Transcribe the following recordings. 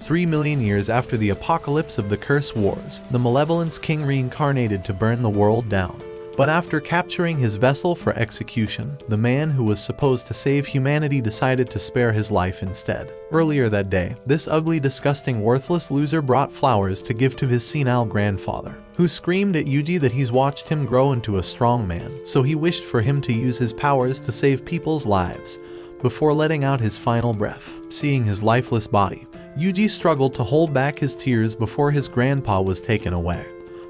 3 million years after the apocalypse of the Curse Wars, the Malevolence King reincarnated to burn the world down. But after capturing his vessel for execution, the man who was supposed to save humanity decided to spare his life instead. Earlier that day, this ugly, disgusting, worthless loser brought flowers to give to his senile grandfather, who screamed at Yuji that he's watched him grow into a strong man, so he wished for him to use his powers to save people's lives before letting out his final breath. Seeing his lifeless body, Yuji struggled to hold back his tears before his grandpa was taken away.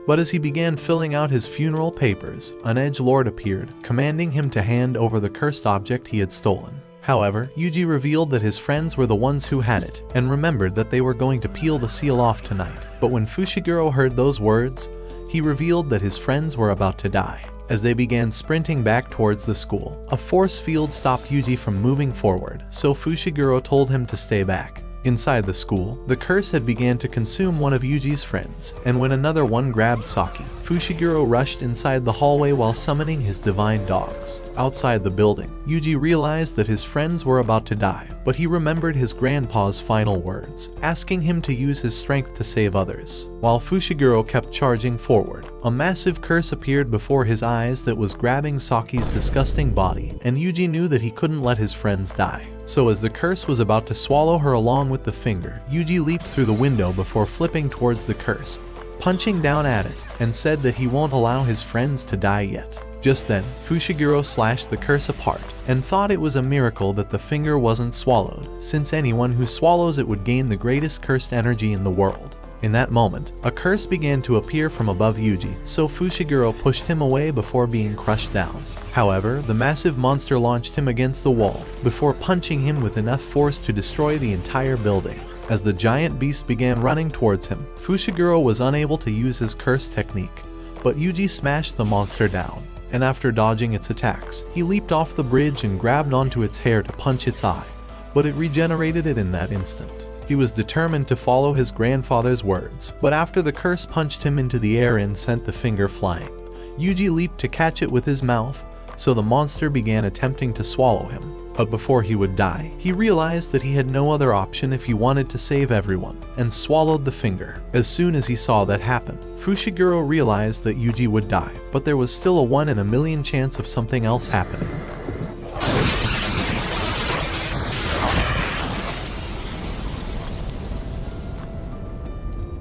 But as he began filling out his funeral papers, an edgelord appeared, commanding him to hand over the cursed object he had stolen. However, Yuji revealed that his friends were the ones who had it, and remembered that they were going to peel the seal off tonight. But when Fushiguro heard those words, he revealed that his friends were about to die. As they began sprinting back towards the school, a force field stopped Yuji from moving forward, so Fushiguro told him to stay back. Inside the school, the curse had began to consume one of Yuji's friends, and when another one grabbed Saki, Fushiguro rushed inside the hallway while summoning his divine dogs. Outside the building, Yuji realized that his friends were about to die, but he remembered his grandpa's final words, asking him to use his strength to save others. While Fushiguro kept charging forward, a massive curse appeared before his eyes that was grabbing Saki's disgusting body, and Yuji knew that he couldn't let his friends die. So as the curse was about to swallow her along with the finger, Yuji leaped through the window before flipping towards the curse, punching down at it, and said that he won't allow his friends to die yet. Just then, Fushiguro slashed the curse apart, and thought it was a miracle that the finger wasn't swallowed, since anyone who swallows it would gain the greatest cursed energy in the world. In that moment, a curse began to appear from above Yuji, so Fushiguro pushed him away before being crushed down. However, the massive monster launched him against the wall, before punching him with enough force to destroy the entire building. As the giant beast began running towards him, Fushiguro was unable to use his curse technique, but Yuji smashed the monster down, and after dodging its attacks, he leaped off the bridge and grabbed onto its hair to punch its eye, but it regenerated it in that instant. He was determined to follow his grandfather's words, but after the curse punched him into the air and sent the finger flying, Yuji leaped to catch it with his mouth, so the monster began attempting to swallow him. But before he would die, he realized that he had no other option if he wanted to save everyone, and swallowed the finger. As soon as he saw that happen, Fushiguro realized that Yuji would die, but there was still a 1 in a million chance of something else happening.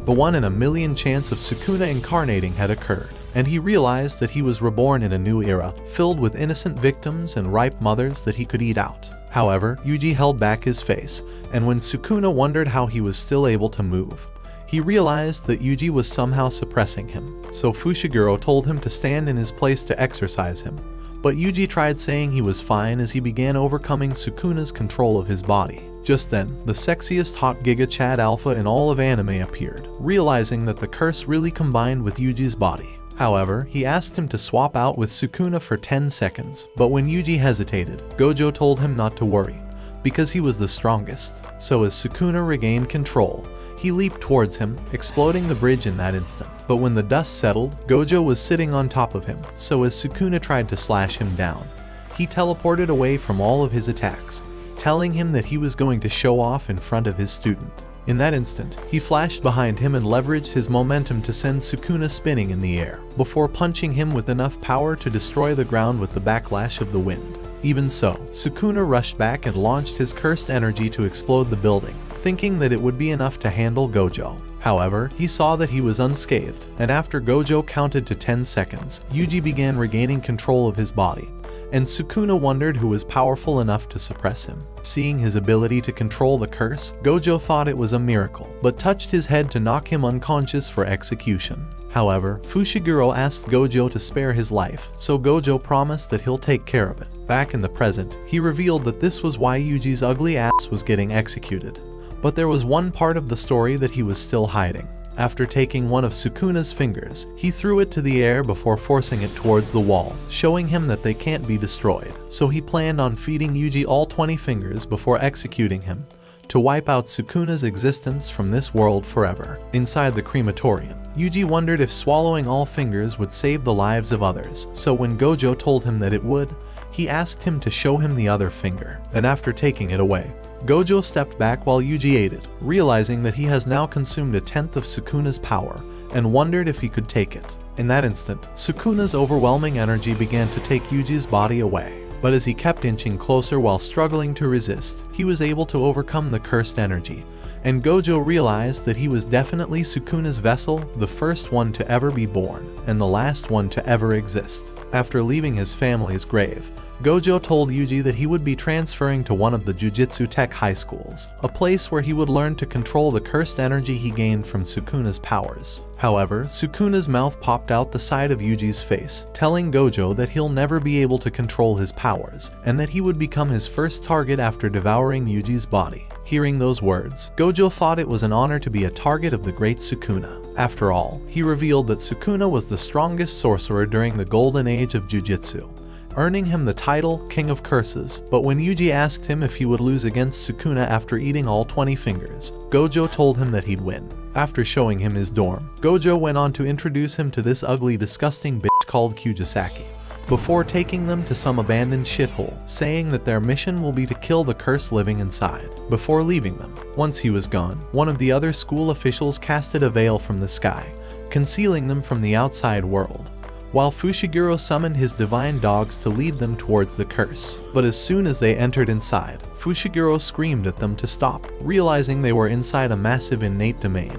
The 1 in a million chance of Sukuna incarnating had occurred, and he realized that he was reborn in a new era, filled with innocent victims and ripe mothers that he could eat out. However, Yuji held back his face, and when Sukuna wondered how he was still able to move, he realized that Yuji was somehow suppressing him. So Fushiguro told him to stand in his place to exorcise him, but Yuji tried saying he was fine as he began overcoming Sukuna's control of his body. Just then, the sexiest hot Giga Chad Alpha in all of anime appeared, realizing that the curse really combined with Yuji's body. However, he asked him to swap out with Sukuna for 10 seconds, but when Yuji hesitated, Gojo told him not to worry, because he was the strongest. So as Sukuna regained control, he leaped towards him, exploding the bridge in that instant. But when the dust settled, Gojo was sitting on top of him, so as Sukuna tried to slash him down, he teleported away from all of his attacks, telling him that he was going to show off in front of his student. In that instant, he flashed behind him and leveraged his momentum to send Sukuna spinning in the air, before punching him with enough power to destroy the ground with the backlash of the wind. Even so, Sukuna rushed back and launched his cursed energy to explode the building, thinking that it would be enough to handle Gojo. However, he saw that he was unscathed, and after Gojo counted to 10 seconds, Yuji began regaining control of his body, and Sukuna wondered who was powerful enough to suppress him. Seeing his ability to control the curse, Gojo thought it was a miracle, but touched his head to knock him unconscious for execution. However, Fushiguro asked Gojo to spare his life, so Gojo promised that he'll take care of it. Back in the present, he revealed that this was why Yuji's ugly ass was getting executed. But there was one part of the story that he was still hiding. After taking one of Sukuna's fingers, he threw it to the air before forcing it towards the wall, showing him that they can't be destroyed. So he planned on feeding Yuji all 20 fingers before executing him, to wipe out Sukuna's existence from this world forever. Inside the crematorium, Yuji wondered if swallowing all fingers would save the lives of others, so when Gojo told him that it would, he asked him to show him the other finger, and after taking it away, Gojo stepped back while Yuji ate it, realizing that he has now consumed a tenth of Sukuna's power, and wondered if he could take it. In that instant, Sukuna's overwhelming energy began to take Yuji's body away. But as he kept inching closer while struggling to resist, he was able to overcome the cursed energy, and Gojo realized that he was definitely Sukuna's vessel, the first one to ever be born, and the last one to ever exist. After leaving his family's grave, Gojo told Yuji that he would be transferring to one of the Jujutsu Tech high schools, a place where he would learn to control the cursed energy he gained from Sukuna's powers. However, Sukuna's mouth popped out the side of Yuji's face, telling Gojo that he'll never be able to control his powers, and that he would become his first target after devouring Yuji's body. Hearing those words, Gojo thought it was an honor to be a target of the great Sukuna. After all, he revealed that Sukuna was the strongest sorcerer during the golden age of Jujutsu, earning him the title King of Curses. But when Yuji asked him if he would lose against Sukuna after eating all 20 fingers, Gojo told him that he'd win. After showing him his dorm, Gojo went on to introduce him to this ugly, disgusting bitch called Kijisaki, before taking them to some abandoned shithole, saying that their mission will be to kill the curse living inside. Before leaving them, once he was gone, one of the other school officials casted a veil from the sky, concealing them from the outside world, while Fushiguro summoned his divine dogs to lead them towards the curse. But as soon as they entered inside, Fushiguro screamed at them to stop, realizing they were inside a massive innate domain,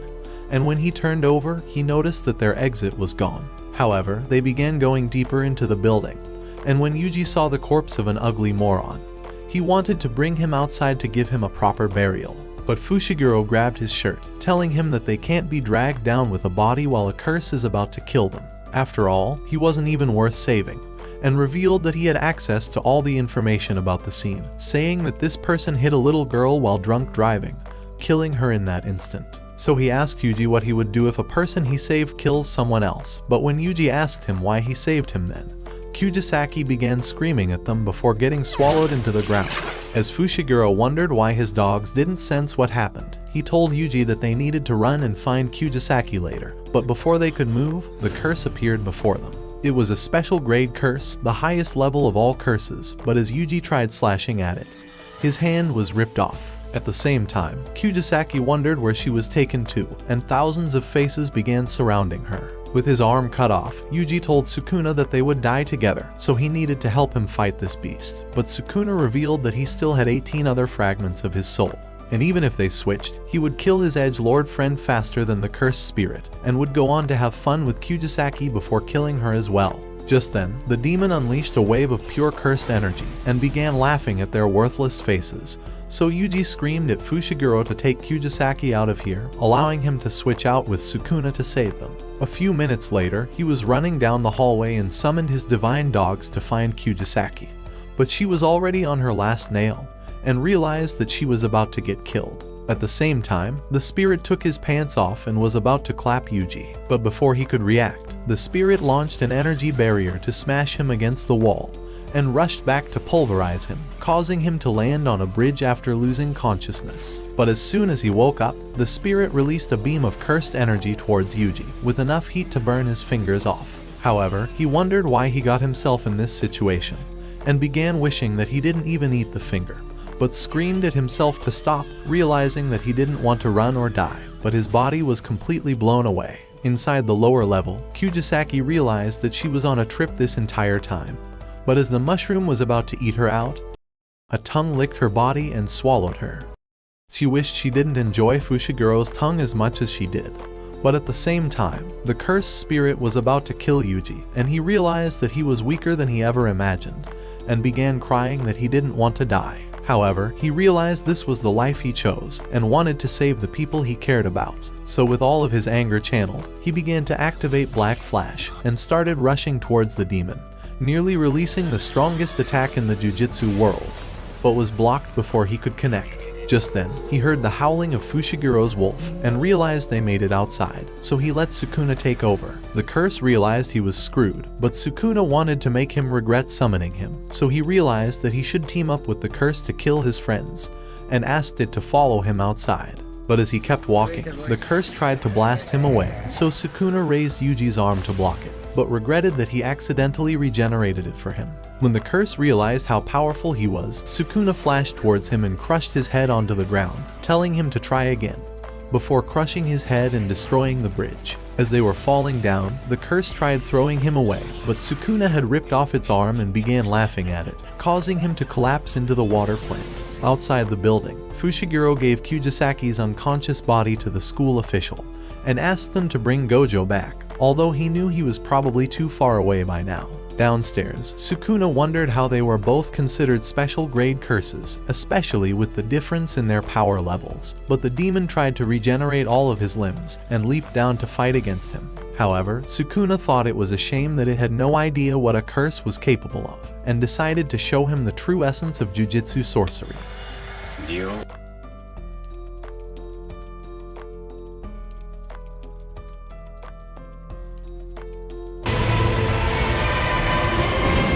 and when he turned over, he noticed that their exit was gone. However, they began going deeper into the building, and when Yuji saw the corpse of an ugly moron, he wanted to bring him outside to give him a proper burial. But Fushiguro grabbed his shirt, telling him that they can't be dragged down with a body while a curse is about to kill them. After all, he wasn't even worth saving, and revealed that he had access to all the information about the scene, saying that this person hit a little girl while drunk driving, killing her in that instant. So he asked Yuji what he would do if a person he saved kills someone else, but when Yuji asked him why he saved him then, Kijisaki began screaming at them before getting swallowed into the ground. As Fushiguro wondered why his dogs didn't sense what happened, he told Yuji that they needed to run and find Kijisaki later, but before they could move, the curse appeared before them. It was a special grade curse, the highest level of all curses, but as Yuji tried slashing at it, his hand was ripped off. At the same time, Kijisaki wondered where she was taken to, and thousands of faces began surrounding her. With his arm cut off, Yuji told Sukuna that they would die together, so he needed to help him fight this beast. But Sukuna revealed that he still had 18 other fragments of his soul, and even if they switched, he would kill his edgelord friend faster than the cursed spirit, and would go on to have fun with Kijisaki before killing her as well. Just then, the demon unleashed a wave of pure cursed energy, and began laughing at their worthless faces. So Yuji screamed at Fushiguro to take Kijisaki out of here, allowing him to switch out with Sukuna to save them. A few minutes later, he was running down the hallway and summoned his divine dogs to find Kijisaki. But she was already on her last nail, and realized that she was about to get killed. At the same time, the spirit took his pants off and was about to clap Yuji. But before he could react, the spirit launched an energy barrier to smash him against the wall, and rushed back to pulverize him, causing him to land on a bridge after losing consciousness. But as soon as he woke up, the spirit released a beam of cursed energy towards Yuji, with enough heat to burn his fingers off. However, he wondered why he got himself in this situation, and began wishing that he didn't even eat the finger, but screamed at himself to stop, realizing that he didn't want to run or die, but his body was completely blown away. Inside the lower level, Kijisaki realized that she was on a trip this entire time. But as the mushroom was about to eat her out, a tongue licked her body and swallowed her. She wished she didn't enjoy Fushiguro's tongue as much as she did. But at the same time, the cursed spirit was about to kill Yuji, and he realized that he was weaker than he ever imagined, and began crying that he didn't want to die. However, he realized this was the life he chose, and wanted to save the people he cared about. So with all of his anger channeled, he began to activate Black Flash, and started rushing towards the demon, nearly releasing the strongest attack in the Jujutsu world, but was blocked before he could connect. Just then, he heard the howling of Fushiguro's wolf, and realized they made it outside, so he let Sukuna take over. The curse realized he was screwed, but Sukuna wanted to make him regret summoning him, so he realized that he should team up with the curse to kill his friends, and asked it to follow him outside. But as he kept walking, the curse tried to blast him away, so Sukuna raised Yuji's arm to block it, but regretted that he accidentally regenerated it for him. When the curse realized how powerful he was, Sukuna flashed towards him and crushed his head onto the ground, telling him to try again, before crushing his head and destroying the bridge. As they were falling down, the curse tried throwing him away, but Sukuna had ripped off its arm and began laughing at it, causing him to collapse into the water plant. Outside the building, Fushiguro gave Kujisaki's unconscious body to the school official, and asked them to bring Gojo back, although he knew he was probably too far away by now. Downstairs, Sukuna wondered how they were both considered special grade curses, especially with the difference in their power levels, but the demon tried to regenerate all of his limbs and leaped down to fight against him. However, Sukuna thought it was a shame that it had no idea what a curse was capable of, and decided to show him the true essence of jujitsu sorcery.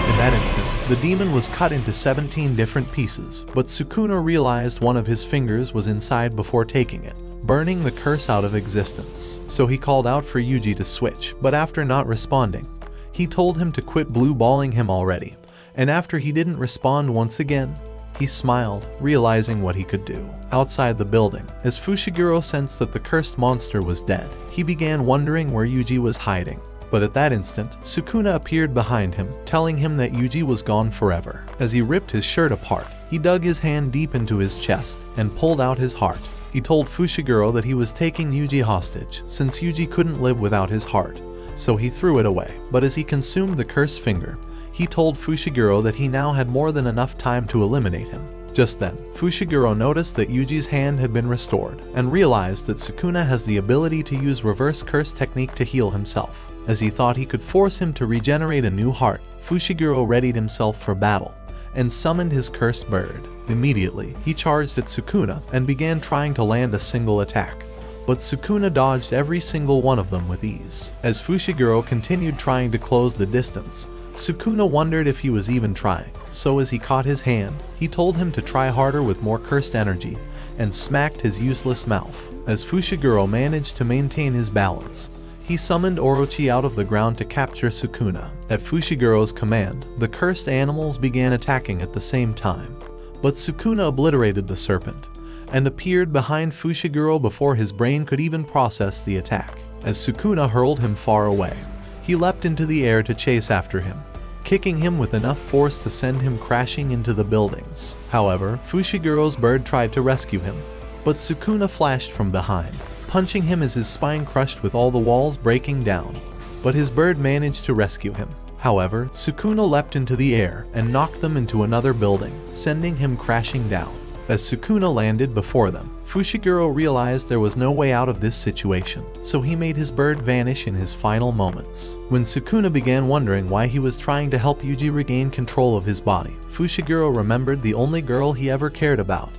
In that instant, the demon was cut into 17 different pieces, but Sukuna realized one of his fingers was inside before taking it, burning the curse out of existence. So he called out for Yuji to switch, but after not responding, he told him to quit blue balling him already, and after he didn't respond once again, he smiled, realizing what he could do. Outside the building, as Fushiguro sensed that the cursed monster was dead, he began wondering where Yuji was hiding. But at that instant, Sukuna appeared behind him, telling him that Yuji was gone forever. As he ripped his shirt apart, he dug his hand deep into his chest and pulled out his heart. He told Fushiguro that he was taking Yuji hostage, since Yuji couldn't live without his heart, so he threw it away. But as he consumed the cursed finger, he told Fushiguro that he now had more than enough time to eliminate him. Just then, Fushiguro noticed that Yuji's hand had been restored, and realized that Sukuna has the ability to use reverse curse technique to heal himself. As he thought he could force him to regenerate a new heart, Fushiguro readied himself for battle, and summoned his cursed bird. Immediately, he charged at Sukuna and began trying to land a single attack, but Sukuna dodged every single one of them with ease. As Fushiguro continued trying to close the distance, Sukuna wondered if he was even trying, so as he caught his hand, he told him to try harder with more cursed energy, and smacked his useless mouth. As Fushiguro managed to maintain his balance, he summoned Orochi out of the ground to capture Sukuna. At Fushiguro's command, the cursed animals began attacking at the same time, but Sukuna obliterated the serpent, and appeared behind Fushiguro before his brain could even process the attack. As Sukuna hurled him far away, he leapt into the air to chase after him, kicking him with enough force to send him crashing into the buildings. However, Fushiguro's bird tried to rescue him, but Sukuna flashed from behind, punching him as his spine crushed with all the walls breaking down. But his bird managed to rescue him. However, Sukuna leapt into the air and knocked them into another building, sending him crashing down. As Sukuna landed before them, Fushiguro realized there was no way out of this situation, so he made his bird vanish in his final moments. When Sukuna began wondering why he was trying to help Yuji regain control of his body, Fushiguro remembered the only girl he ever cared about,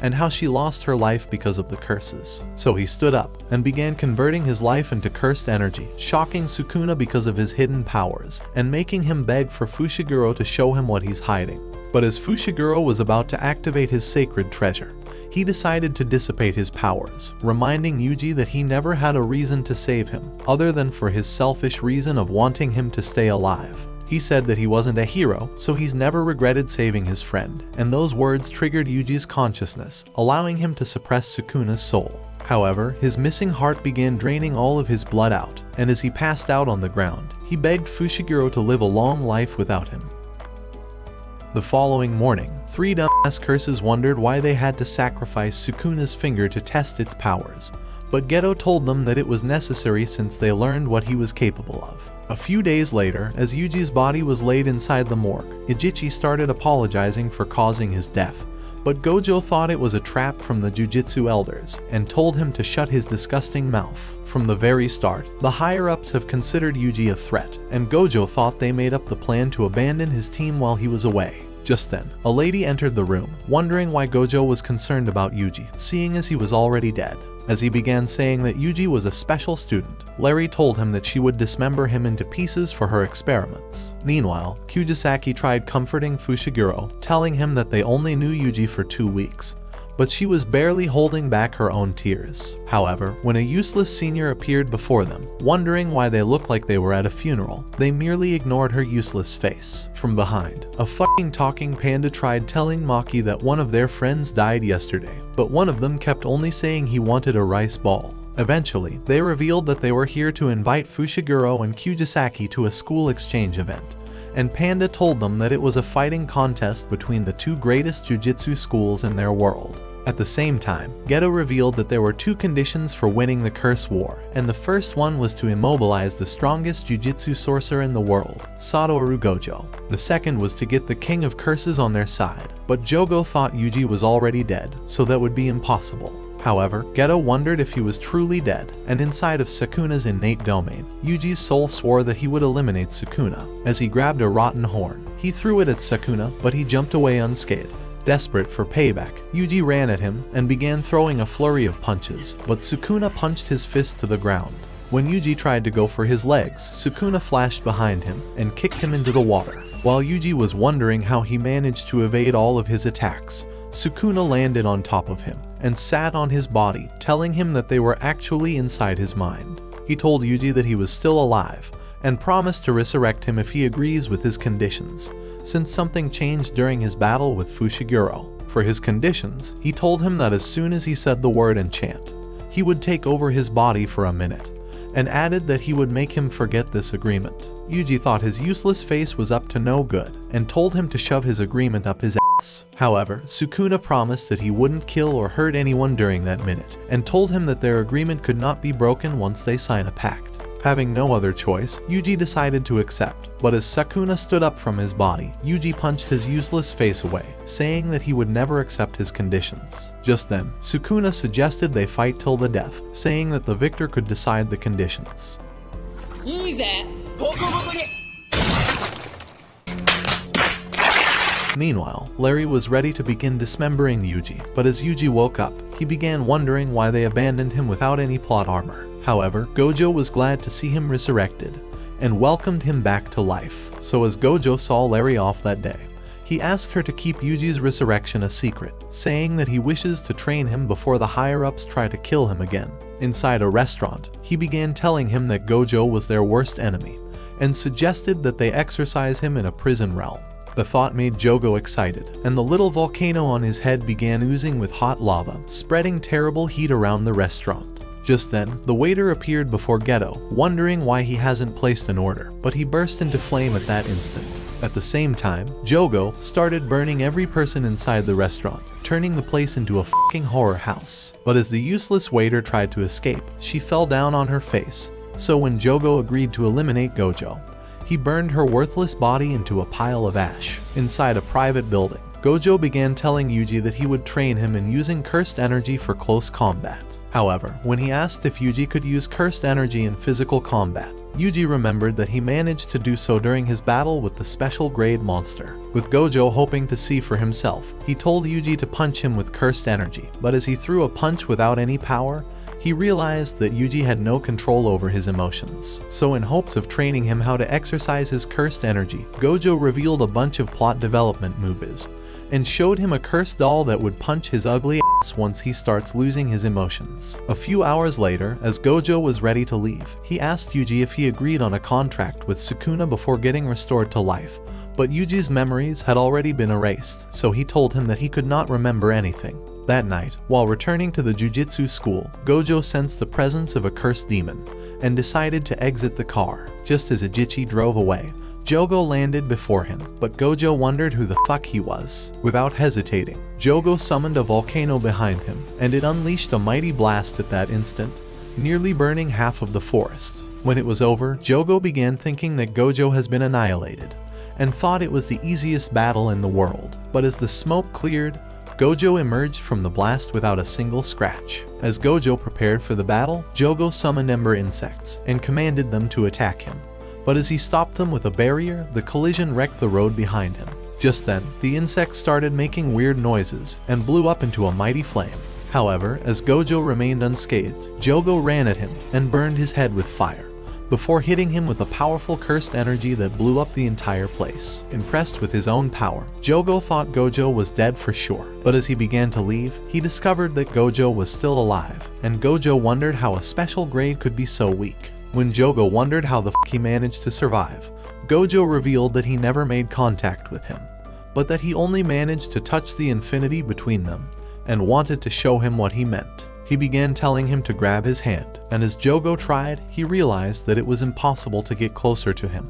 and how she lost her life because of the curses. So he stood up and began converting his life into cursed energy, shocking Sukuna because of his hidden powers, and making him beg for Fushiguro to show him what he's hiding. But as Fushiguro was about to activate his sacred treasure, he decided to dissipate his powers, reminding Yuji that he never had a reason to save him, other than for his selfish reason of wanting him to stay alive. He said that he wasn't a hero, so he's never regretted saving his friend, and those words triggered Yuji's consciousness, allowing him to suppress Sukuna's soul. However, his missing heart began draining all of his blood out, and as he passed out on the ground, he begged Fushiguro to live a long life without him. The following morning, three dumbass curses wondered why they had to sacrifice Sukuna's finger to test its powers, but Geto told them that it was necessary since they learned what he was capable of. A few days later, as Yuji's body was laid inside the morgue, Ijichi started apologizing for causing his death, but Gojo thought it was a trap from the Jujutsu elders, and told him to shut his disgusting mouth. From the very start, the higher-ups have considered Yuji a threat, and Gojo thought they made up the plan to abandon his team while he was away. Just then, a lady entered the room, wondering why Gojo was concerned about Yuji, seeing as he was already dead. As he began saying that Yuji was a special student, Larry told him that she would dismember him into pieces for her experiments. Meanwhile, Kujisaki tried comforting Fushiguro, telling him that they only knew Yuji for 2 weeks, but she was barely holding back her own tears. However, when a useless senior appeared before them, wondering why they looked like they were at a funeral, they merely ignored her useless face. From behind, a fucking talking panda tried telling Maki that one of their friends died yesterday, but one of them kept only saying he wanted a rice ball. Eventually, they revealed that they were here to invite Fushiguro and Kujisaki to a school exchange event, and Panda told them that it was a fighting contest between the two greatest jujitsu schools in their world. At the same time, Geto revealed that there were two conditions for winning the Curse War, and the first one was to immobilize the strongest jujitsu sorcerer in the world, Satoru Gojo. The second was to get the King of Curses on their side, but Jogo thought Yuji was already dead, so that would be impossible. However, Geto wondered if he was truly dead, and inside of Sukuna's innate domain, Yuji's soul swore that he would eliminate Sukuna. As he grabbed a rotten horn, he threw it at Sukuna, but he jumped away unscathed. Desperate for payback, Yuji ran at him and began throwing a flurry of punches, but Sukuna punched his fist to the ground. When Yuji tried to go for his legs, Sukuna flashed behind him and kicked him into the water. While Yuji was wondering how he managed to evade all of his attacks, Sukuna landed on top of him and sat on his body, telling him that they were actually inside his mind. He told Yuji that he was still alive and promised to resurrect him if he agrees with his conditions, since something changed during his battle with Fushiguro. For his conditions, he told him that as soon as he said the word enchant, he would take over his body for a minute, and added that he would make him forget this agreement. Yuji thought his useless face was up to no good, and told him to shove his agreement up his ass. However, Sukuna promised that he wouldn't kill or hurt anyone during that minute, and told him that their agreement could not be broken once they sign a pact. Having no other choice, Yuji decided to accept, but as Sukuna stood up from his body, Yuji punched his useless face away, saying that he would never accept his conditions. Just then, Sukuna suggested they fight till the death, saying that the victor could decide the conditions. Meanwhile, Larry was ready to begin dismembering Yuji, but as Yuji woke up, he began wondering why they abandoned him without any plot armor. However, Gojo was glad to see him resurrected, and welcomed him back to life. So as Gojo saw Larry off that day, he asked her to keep Yuji's resurrection a secret, saying that he wishes to train him before the higher-ups try to kill him again. Inside a restaurant, he began telling him that Gojo was their worst enemy, and suggested that they exorcise him in a prison realm. The thought made Jogo excited, and the little volcano on his head began oozing with hot lava, spreading terrible heat around the restaurant. Just then, the waiter appeared before Geto, wondering why he hasn't placed an order, but he burst into flame at that instant. At the same time, Jogo started burning every person inside the restaurant, turning the place into a fucking horror house. But as the useless waiter tried to escape, she fell down on her face, so when Jogo agreed to eliminate Gojo, he burned her worthless body into a pile of ash. Inside a private building, Gojo began telling Yuji that he would train him in using cursed energy for close combat. However, when he asked if Yuji could use cursed energy in physical combat, Yuji remembered that he managed to do so during his battle with the special grade monster. With Gojo hoping to see for himself, he told Yuji to punch him with cursed energy, but as he threw a punch without any power, he realized that Yuji had no control over his emotions. So in hopes of training him how to exercise his cursed energy, Gojo revealed a bunch of plot development moves, and showed him a cursed doll that would punch his ugly ass once he starts losing his emotions. A few hours later, as Gojo was ready to leave, he asked Yuji if he agreed on a contract with Sukuna before getting restored to life, but Yuji's memories had already been erased, so he told him that he could not remember anything. That night, while returning to the jujitsu school, Gojo sensed the presence of a cursed demon, and decided to exit the car. Just as Ajichi drove away, Jogo landed before him, but Gojo wondered who the fuck he was. Without hesitating, Jogo summoned a volcano behind him, and it unleashed a mighty blast at that instant, nearly burning half of the forest. When it was over, Jogo began thinking that Gojo has been annihilated, and thought it was the easiest battle in the world. But as the smoke cleared, Gojo emerged from the blast without a single scratch. As Gojo prepared for the battle, Jogo summoned ember insects, and commanded them to attack him. But as he stopped them with a barrier, the collision wrecked the road behind him. Just then, the insects started making weird noises, and blew up into a mighty flame. However, as Gojo remained unscathed, Jogo ran at him, and burned his head with fire, before hitting him with a powerful cursed energy that blew up the entire place. Impressed with his own power, Jogo thought Gojo was dead for sure, but as he began to leave, he discovered that Gojo was still alive, and Gojo wondered how a special grade could be so weak. When Jogo wondered how the f he managed to survive, Gojo revealed that he never made contact with him, but that he only managed to touch the infinity between them, and wanted to show him what he meant. He began telling him to grab his hand, and as Jogo tried, he realized that it was impossible to get closer to him.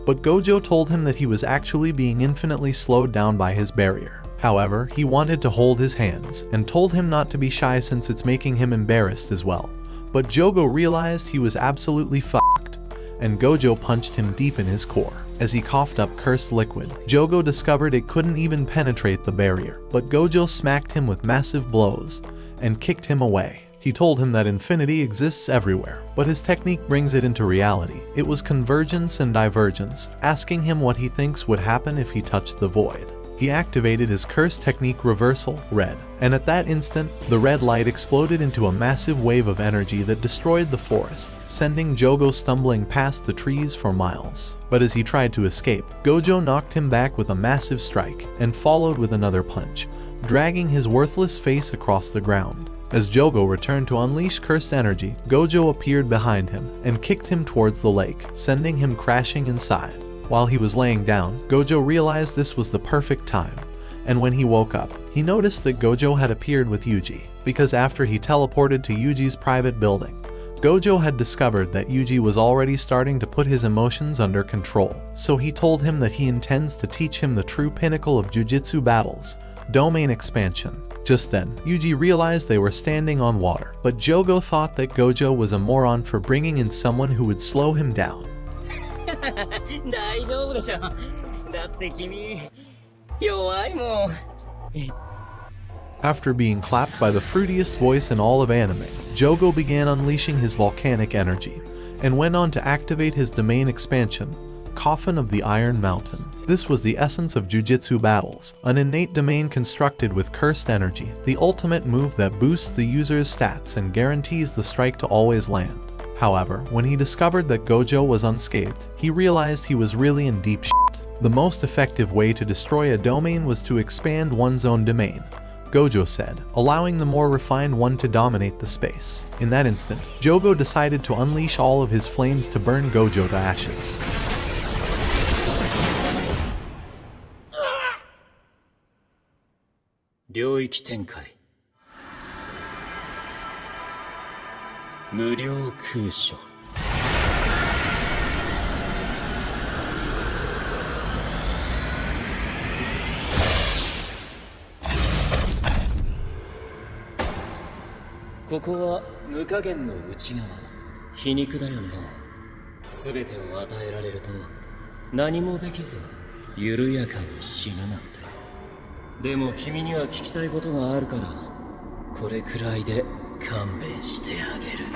But Gojo told him that he was actually being infinitely slowed down by his barrier. However, he wanted to hold his hands, and told him not to be shy since it's making him embarrassed as well. But Jogo realized he was absolutely fucked, and Gojo punched him deep in his core. As he coughed up cursed liquid, Jogo discovered it couldn't even penetrate the barrier, but Gojo smacked him with massive blows, and kicked him away. He told him that infinity exists everywhere, but his technique brings it into reality. It was convergence and divergence, asking him what he thinks would happen if he touched the void. He activated his curse technique reversal, red, and at that instant, the red light exploded into a massive wave of energy that destroyed the forest, sending Jogo stumbling past the trees for miles. But as he tried to escape, Gojo knocked him back with a massive strike, and followed with another punch, dragging his worthless face across the ground. As Jogo returned to unleash cursed energy, Gojo appeared behind him and kicked him towards the lake, sending him crashing inside. While he was laying down, Gojo realized this was the perfect time, and when he woke up, he noticed that Gojo had appeared with Yuji, because after he teleported to Yuji's private building, Gojo had discovered that Yuji was already starting to put his emotions under control, so he told him that he intends to teach him the true pinnacle of jujitsu battles, domain expansion. Just then, Yuji realized they were standing on water, but Jogo thought that Gojo was a moron for bringing in someone who would slow him down. 大丈夫でしょ。だって君弱いもん。 After being clapped by the fruitiest voice in all of anime, Jogo began unleashing his volcanic energy, and went on to activate his domain expansion, Coffin of the Iron Mountain. This was the essence of jujitsu battles, an innate domain constructed with cursed energy, the ultimate move that boosts the user's stats and guarantees the strike to always land. However, when he discovered that Gojo was unscathed, he realized he was really in deep shit. The most effective way to destroy a domain was to expand one's own domain, Gojo said, allowing the more refined one to dominate the space. In that instant, Jogo decided to unleash all of his flames to burn Gojo to ashes. This is 無加減の内側。皮肉だよね。すべてを与えられると何もできず緩やかに死ぬなんて。でも君には聞きたいことがあるから、これくらいで勘弁してあげる。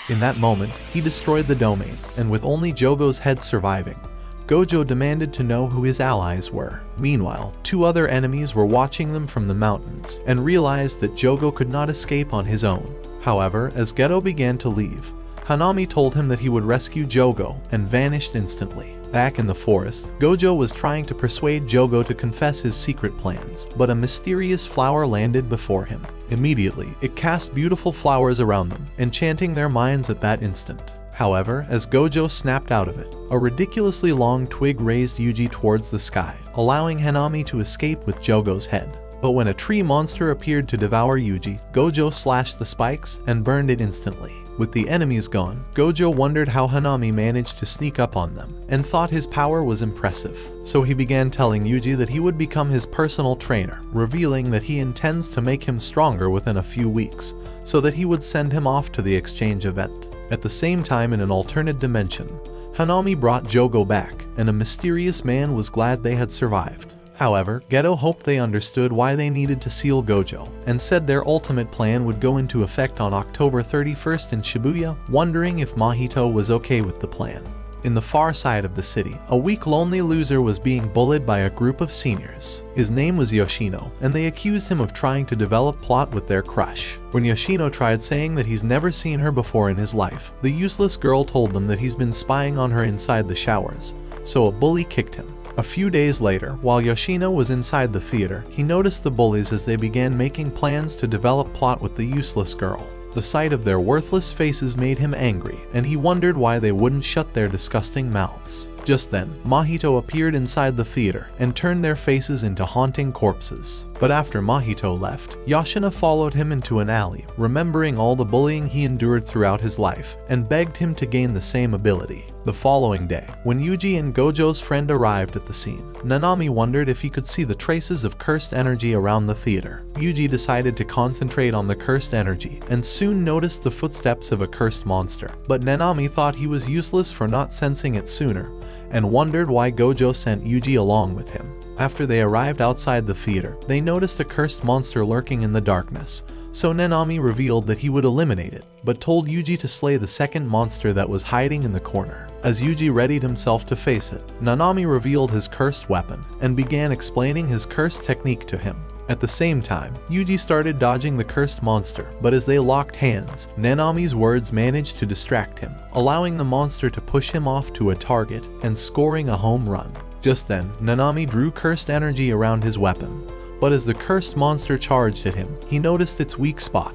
In that moment, he destroyed the domain, and with only Jogo's head surviving, Gojo demanded to know who his allies were. Meanwhile, two other enemies were watching them from the mountains, and realized that Jogo could not escape on his own. However, as Geto began to leave, Hanami told him that he would rescue Jogo, and vanished instantly. Back in the forest, Gojo was trying to persuade Jogo to confess his secret plans, but a mysterious flower landed before him. Immediately, it cast beautiful flowers around them, enchanting their minds at that instant. However, as Gojo snapped out of it, a ridiculously long twig raised Yuji towards the sky, allowing Hanami to escape with Jogo's head. But when a tree monster appeared to devour Yuji, Gojo slashed the spikes and burned it instantly. With the enemies gone, Gojo wondered how Hanami managed to sneak up on them, and thought his power was impressive. So he began telling Yuji that he would become his personal trainer, revealing that he intends to make him stronger within a few weeks, so that he would send him off to the exchange event. At the same time, in an alternate dimension, Hanami brought Jogo back, and a mysterious man was glad they had survived. However, Geto hoped they understood why they needed to seal Gojo, and said their ultimate plan would go into effect on October 31st in Shibuya, wondering if Mahito was okay with the plan. In the far side of the city, a weak lonely loser was being bullied by a group of seniors. His name was Yoshino, and they accused him of trying to develop plot with their crush. When Yoshino tried saying that he's never seen her before in his life, the useless girl told them that he's been spying on her inside the showers, so a bully kicked him. A few days later, while Yoshino was inside the theater, he noticed the bullies as they began making plans to develop plot with the useless girl. The sight of their worthless faces made him angry, and he wondered why they wouldn't shut their disgusting mouths. Just then, Mahito appeared inside the theater and turned their faces into haunting corpses. But after Mahito left, Yoshino followed him into an alley, remembering all the bullying he endured throughout his life, and begged him to gain the same ability. The following day, when Yuji and Gojo's friend arrived at the scene, Nanami wondered if he could see the traces of cursed energy around the theater. Yuji decided to concentrate on the cursed energy, and soon noticed the footsteps of a cursed monster. But Nanami thought he was useless for not sensing it sooner, and wondered why Gojo sent Yuji along with him. After they arrived outside the theater, they noticed a cursed monster lurking in the darkness, so Nanami revealed that he would eliminate it, but told Yuji to slay the second monster that was hiding in the corner. As Yuji readied himself to face it, Nanami revealed his cursed weapon, and began explaining his cursed technique to him. At the same time, Yuji started dodging the cursed monster, but as they locked hands, Nanami's words managed to distract him, allowing the monster to push him off to a target and scoring a home run. Just then, Nanami drew cursed energy around his weapon, but as the cursed monster charged at him, he noticed its weak spot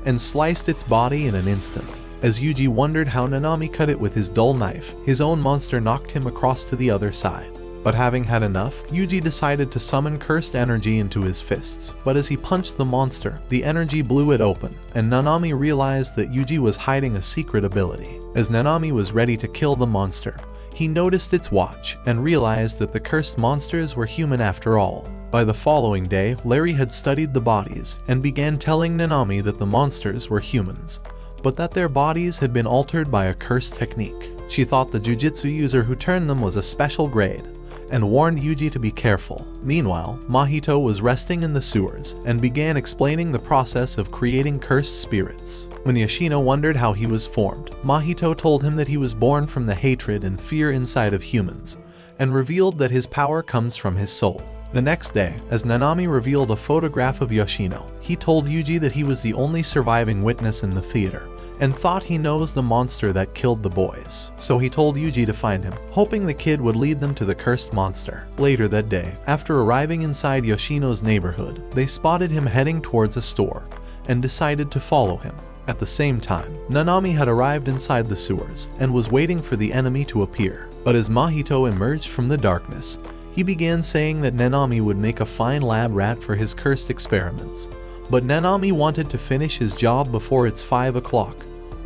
and sliced its body in an instant. As Yuji wondered how Nanami cut it with his dull knife, his own monster knocked him across to the other side. But having had enough, Yuji decided to summon cursed energy into his fists, but as he punched the monster, the energy blew it open, and Nanami realized that Yuji was hiding a secret ability. As Nanami was ready to kill the monster, he noticed its watch and realized that the cursed monsters were human after all. By the following day, Larry had studied the bodies and began telling Nanami that the monsters were humans, but that their bodies had been altered by a cursed technique. She thought the jujitsu user who turned them was a special grade, and warned Yuji to be careful. Meanwhile, Mahito was resting in the sewers and began explaining the process of creating cursed spirits. When Yoshino wondered how he was formed, Mahito told him that he was born from the hatred and fear inside of humans, and revealed that his power comes from his soul. The next day, as Nanami revealed a photograph of Yoshino, he told Yuji that he was the only surviving witness in the theater, and thought he knows the monster that killed the boys. So he told Yuji to find him, hoping the kid would lead them to the cursed monster. Later that day, after arriving inside Yoshino's neighborhood, they spotted him heading towards a store, and decided to follow him. At the same time, Nanami had arrived inside the sewers, and was waiting for the enemy to appear. But as Mahito emerged from the darkness, he began saying that Nanami would make a fine lab rat for his cursed experiments. But Nanami wanted to finish his job before it's 5 o'clock,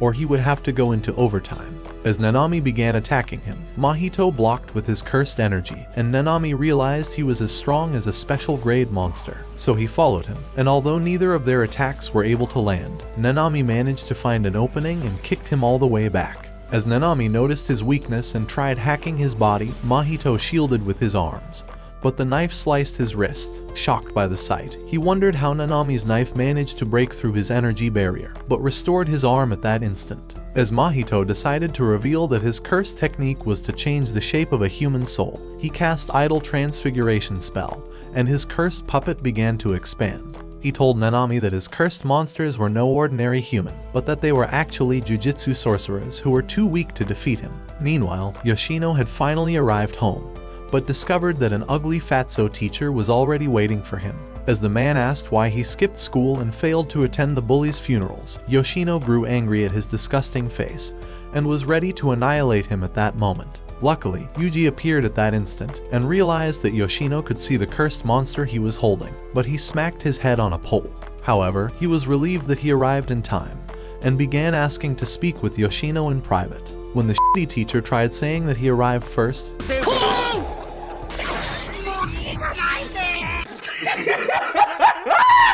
or he would have to go into overtime. As Nanami began attacking him, Mahito blocked with his cursed energy, and Nanami realized he was as strong as a special grade monster. So he followed him, and although neither of their attacks were able to land, Nanami managed to find an opening and kicked him all the way back. As Nanami noticed his weakness and tried hacking his body, Mahito shielded with his arms, but the knife sliced his wrist. Shocked by the sight, he wondered how Nanami's knife managed to break through his energy barrier, but restored his arm at that instant. As Mahito decided to reveal that his cursed technique was to change the shape of a human soul, he cast Idol Transfiguration spell, and his cursed puppet began to expand. He told Nanami that his cursed monsters were no ordinary human, but that they were actually jujitsu sorcerers who were too weak to defeat him. Meanwhile, Yoshino had finally arrived home, but discovered that an ugly fatso teacher was already waiting for him. As the man asked why he skipped school and failed to attend the bullies' funerals, Yoshino grew angry at his disgusting face, and was ready to annihilate him at that moment. Luckily, Yuji appeared at that instant, and realized that Yoshino could see the cursed monster he was holding, but he smacked his head on a pole. However, he was relieved that he arrived in time, and began asking to speak with Yoshino in private. When the shitty teacher tried saying that he arrived first,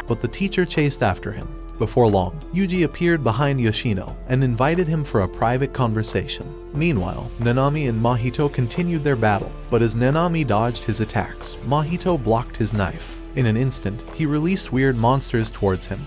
but the teacher chased after him. Before long, Yuji appeared behind Yoshino and invited him for a private conversation. Meanwhile, Nanami and Mahito continued their battle, but as Nanami dodged his attacks, Mahito blocked his knife. In an instant, he released weird monsters towards him,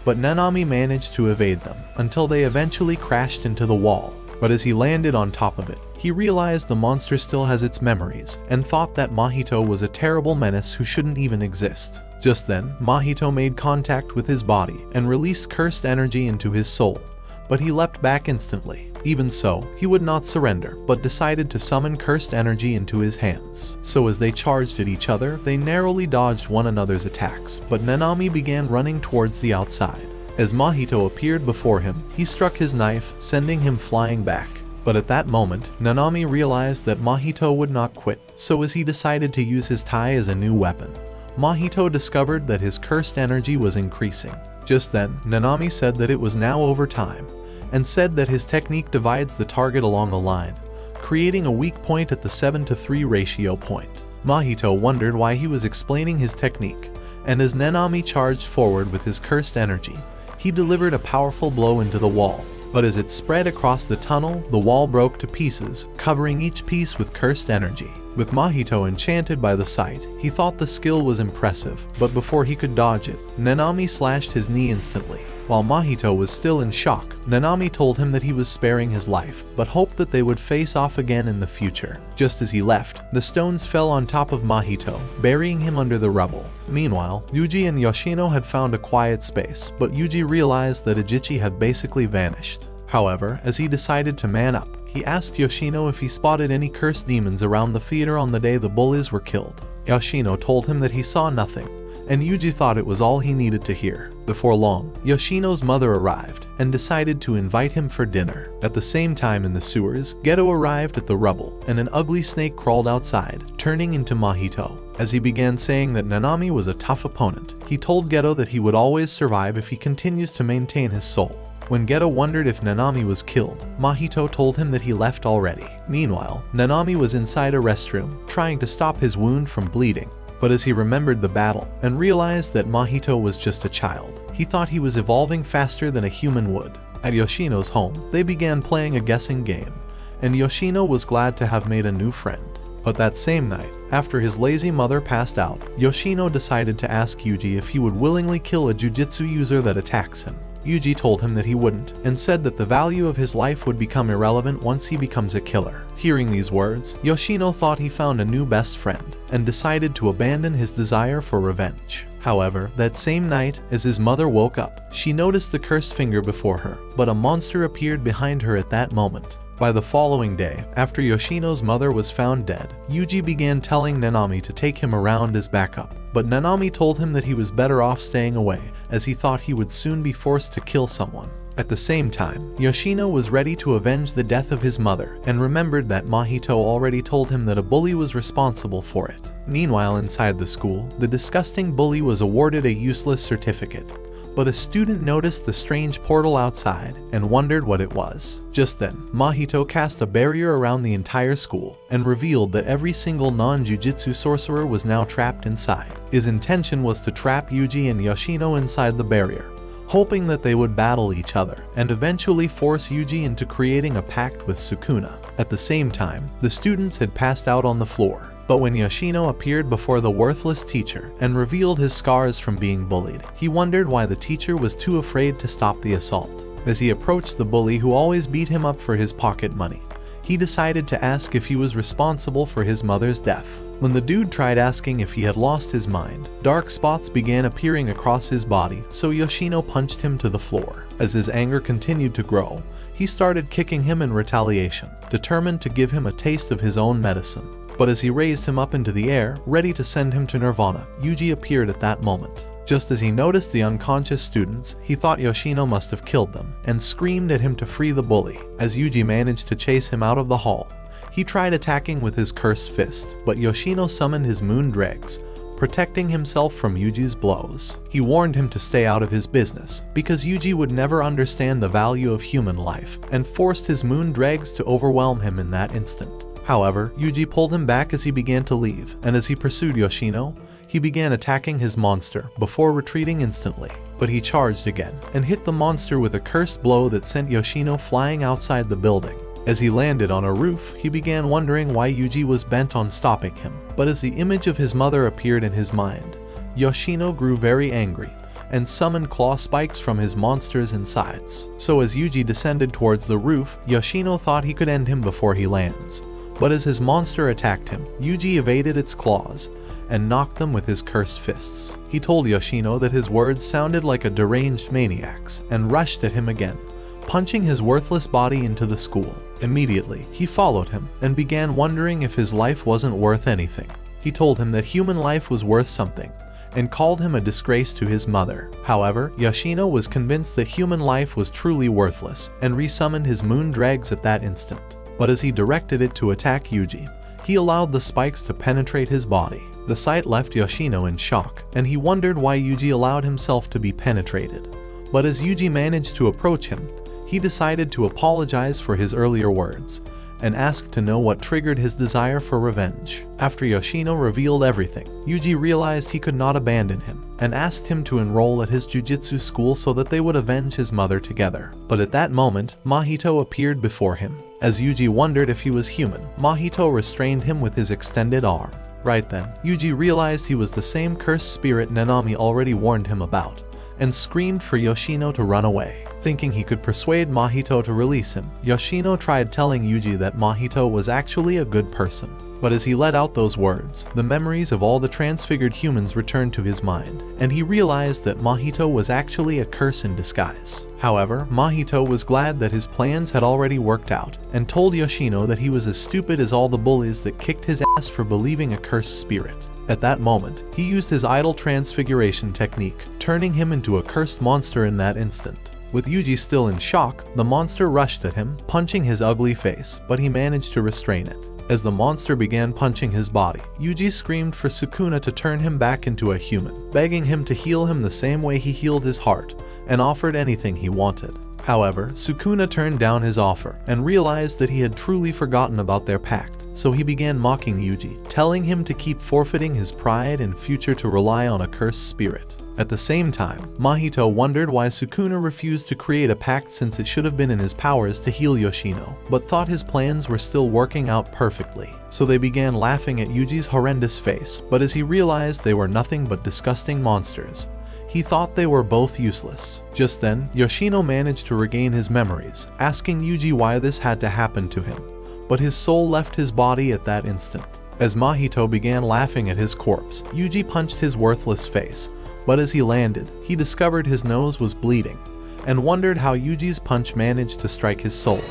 but Nanami managed to evade them, until they eventually crashed into the wall. But as he landed on top of it, he realized the monster still has its memories, and thought that Mahito was a terrible menace who shouldn't even exist. Just then, Mahito made contact with his body and released cursed energy into his soul, but he leapt back instantly. Even so, he would not surrender, but decided to summon cursed energy into his hands. So as they charged at each other, they narrowly dodged one another's attacks, but Nanami began running towards the outside. As Mahito appeared before him, he struck his knife, sending him flying back. But at that moment, Nanami realized that Mahito would not quit, so as he decided to use his tai as a new weapon. Mahito discovered that his cursed energy was increasing. Just then, Nanami said that it was now over time, and said that his technique divides the target along a line, creating a weak point at the 7-to-3 ratio point. Mahito wondered why he was explaining his technique, and as Nanami charged forward with his cursed energy, he delivered a powerful blow into the wall. But as it spread across the tunnel, the wall broke to pieces, covering each piece with cursed energy. With Mahito enchanted by the sight, he thought the skill was impressive, but before he could dodge it, Nanami slashed his knee instantly. While Mahito was still in shock, Nanami told him that he was sparing his life, but hoped that they would face off again in the future. Just as he left, the stones fell on top of Mahito, burying him under the rubble. Meanwhile, Yuji and Yoshino had found a quiet space, but Yuji realized that Ajichi had basically vanished. However, as he decided to man up, he asked Yoshino if he spotted any cursed demons around the theater on the day the bullies were killed. Yoshino told him that he saw nothing, and Yuji thought it was all he needed to hear. Before long, Yoshino's mother arrived and decided to invite him for dinner. At the same time in the sewers, Geto arrived at the rubble, and an ugly snake crawled outside, turning into Mahito. As he began saying that Nanami was a tough opponent, he told Geto that he would always survive if he continues to maintain his soul. When Geto wondered if Nanami was killed, Mahito told him that he left already. Meanwhile, Nanami was inside a restroom, trying to stop his wound from bleeding. But as he remembered the battle and realized that Mahito was just a child, he thought he was evolving faster than a human would. At Yoshino's home, they began playing a guessing game, and Yoshino was glad to have made a new friend. But that same night, after his lazy mother passed out, Yoshino decided to ask Yuji if he would willingly kill a jujitsu user that attacks him. Yuji told him that he wouldn't, and said that the value of his life would become irrelevant once he becomes a killer. Hearing these words, Yoshino thought he found a new best friend, and decided to abandon his desire for revenge. However, that same night, as his mother woke up, she noticed the cursed finger before her, but a monster appeared behind her at that moment. By the following day, after Yoshino's mother was found dead, Yuji began telling Nanami to take him around as backup. But Nanami told him that he was better off staying away, as he thought he would soon be forced to kill someone. At the same time, Yoshino was ready to avenge the death of his mother, and remembered that Mahito already told him that a bully was responsible for it. Meanwhile, inside the school, the disgusting bully was awarded a useless certificate. But a student noticed the strange portal outside and wondered what it was. Just then, Mahito cast a barrier around the entire school and revealed that every single non-jujitsu sorcerer was now trapped inside. His intention was to trap Yuji and Yoshino inside the barrier, hoping that they would battle each other and eventually force Yuji into creating a pact with Sukuna. At the same time, the students had passed out on the floor. But when Yoshino appeared before the worthless teacher and revealed his scars from being bullied, he wondered why the teacher was too afraid to stop the assault. As he approached the bully who always beat him up for his pocket money, he decided to ask if he was responsible for his mother's death. When the dude tried asking if he had lost his mind, dark spots began appearing across his body, so Yoshino punched him to the floor. As his anger continued to grow, he started kicking him in retaliation, determined to give him a taste of his own medicine. But as he raised him up into the air, ready to send him to Nirvana, Yuji appeared at that moment. Just as he noticed the unconscious students, he thought Yoshino must have killed them, and screamed at him to free the bully. As Yuji managed to chase him out of the hall, he tried attacking with his cursed fist, but Yoshino summoned his moon dregs, protecting himself from Yuji's blows. He warned him to stay out of his business, because Yuji would never understand the value of human life, and forced his moon dregs to overwhelm him in that instant. However, Yuji pulled him back as he began to leave, and as he pursued Yoshino, he began attacking his monster before retreating instantly. But he charged again, and hit the monster with a cursed blow that sent Yoshino flying outside the building. As he landed on a roof, he began wondering why Yuji was bent on stopping him. But as the image of his mother appeared in his mind, Yoshino grew very angry, and summoned claw spikes from his monster's insides. So as Yuji descended towards the roof, Yoshino thought he could end him before he lands. But as his monster attacked him, Yuji evaded its claws and knocked them with his cursed fists. He told Yoshino that his words sounded like a deranged maniac's and rushed at him again, punching his worthless body into the school. Immediately, he followed him and began wondering if his life wasn't worth anything. He told him that human life was worth something and called him a disgrace to his mother. However, Yoshino was convinced that human life was truly worthless and resummoned his moon dregs at that instant. But as he directed it to attack Yuji, he allowed the spikes to penetrate his body. The sight left Yoshino in shock, and he wondered why Yuji allowed himself to be penetrated. But as Yuji managed to approach him, he decided to apologize for his earlier words and asked to know what triggered his desire for revenge. After Yoshino revealed everything, Yuji realized he could not abandon him and asked him to enroll at his jujitsu school so that they would avenge his mother together. But at that moment, Mahito appeared before him. As Yuji wondered if he was human, Mahito restrained him with his extended arm. Right then, Yuji realized he was the same cursed spirit Nanami already warned him about, and screamed for Yoshino to run away. Thinking he could persuade Mahito to release him, Yoshino tried telling Yuji that Mahito was actually a good person. But as he let out those words, the memories of all the transfigured humans returned to his mind, and he realized that Mahito was actually a curse in disguise. However, Mahito was glad that his plans had already worked out, and told Yoshino that he was as stupid as all the bullies that kicked his ass for believing a cursed spirit. At that moment, he used his idol transfiguration technique, turning him into a cursed monster in that instant. With Yuji still in shock, the monster rushed at him, punching his ugly face, but he managed to restrain it. As the monster began punching his body, Yuji screamed for Sukuna to turn him back into a human, begging him to heal him the same way he healed his heart, and offered anything he wanted. However, Sukuna turned down his offer and realized that he had truly forgotten about their pact, so he began mocking Yuji, telling him to keep forfeiting his pride in future to rely on a cursed spirit. At the same time, Mahito wondered why Sukuna refused to create a pact since it should have been in his powers to heal Yoshino, but thought his plans were still working out perfectly. So they began laughing at Yuji's horrendous face, but as he realized they were nothing but disgusting monsters, he thought they were both useless. Just then, Yoshino managed to regain his memories, asking Yuji why this had to happen to him, but his soul left his body at that instant. As Mahito began laughing at his corpse, Yuji punched his worthless face, but as he landed, he discovered his nose was bleeding, and wondered how Yuji's punch managed to strike his soul.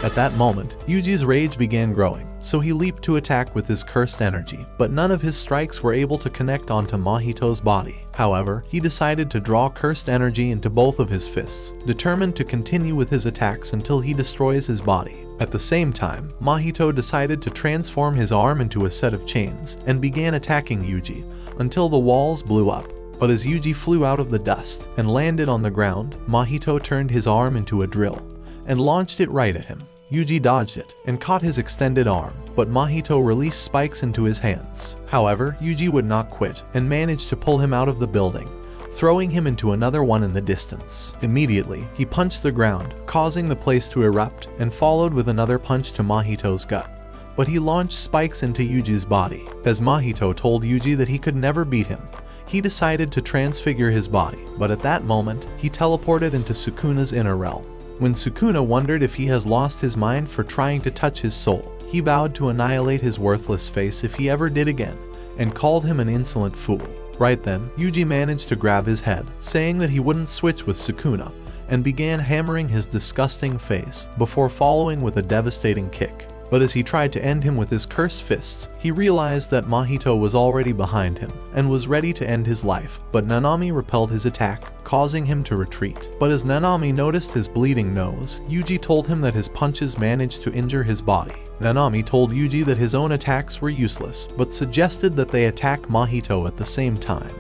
At that moment, Yuji's rage began growing, so he leaped to attack with his cursed energy, but none of his strikes were able to connect onto Mahito's body. However, he decided to draw cursed energy into both of his fists, determined to continue with his attacks until he destroys his body. At the same time, Mahito decided to transform his arm into a set of chains and began attacking Yuji until the walls blew up. But as Yuji flew out of the dust and landed on the ground, Mahito turned his arm into a drill and launched it right at him. Yuji dodged it and caught his extended arm, but Mahito released spikes into his hands. However, Yuji would not quit and managed to pull him out of the building, throwing him into another one in the distance. Immediately, he punched the ground, causing the place to erupt, and followed with another punch to Mahito's gut. But he launched spikes into Yuji's body. As Mahito told Yuji that he could never beat him, he decided to transfigure his body, but at that moment, he teleported into Sukuna's inner realm. When Sukuna wondered if he has lost his mind for trying to touch his soul, he vowed to annihilate his worthless face if he ever did again, and called him an insolent fool. Right then, Yuji managed to grab his head, saying that he wouldn't switch with Sukuna, and began hammering his disgusting face before following with a devastating kick. But as he tried to end him with his cursed fists, he realized that Mahito was already behind him and was ready to end his life, but Nanami repelled his attack, causing him to retreat. But as Nanami noticed his bleeding nose, Yuji told him that his punches managed to injure his body. Nanami told Yuji that his own attacks were useless, but suggested that they attack Mahito at the same time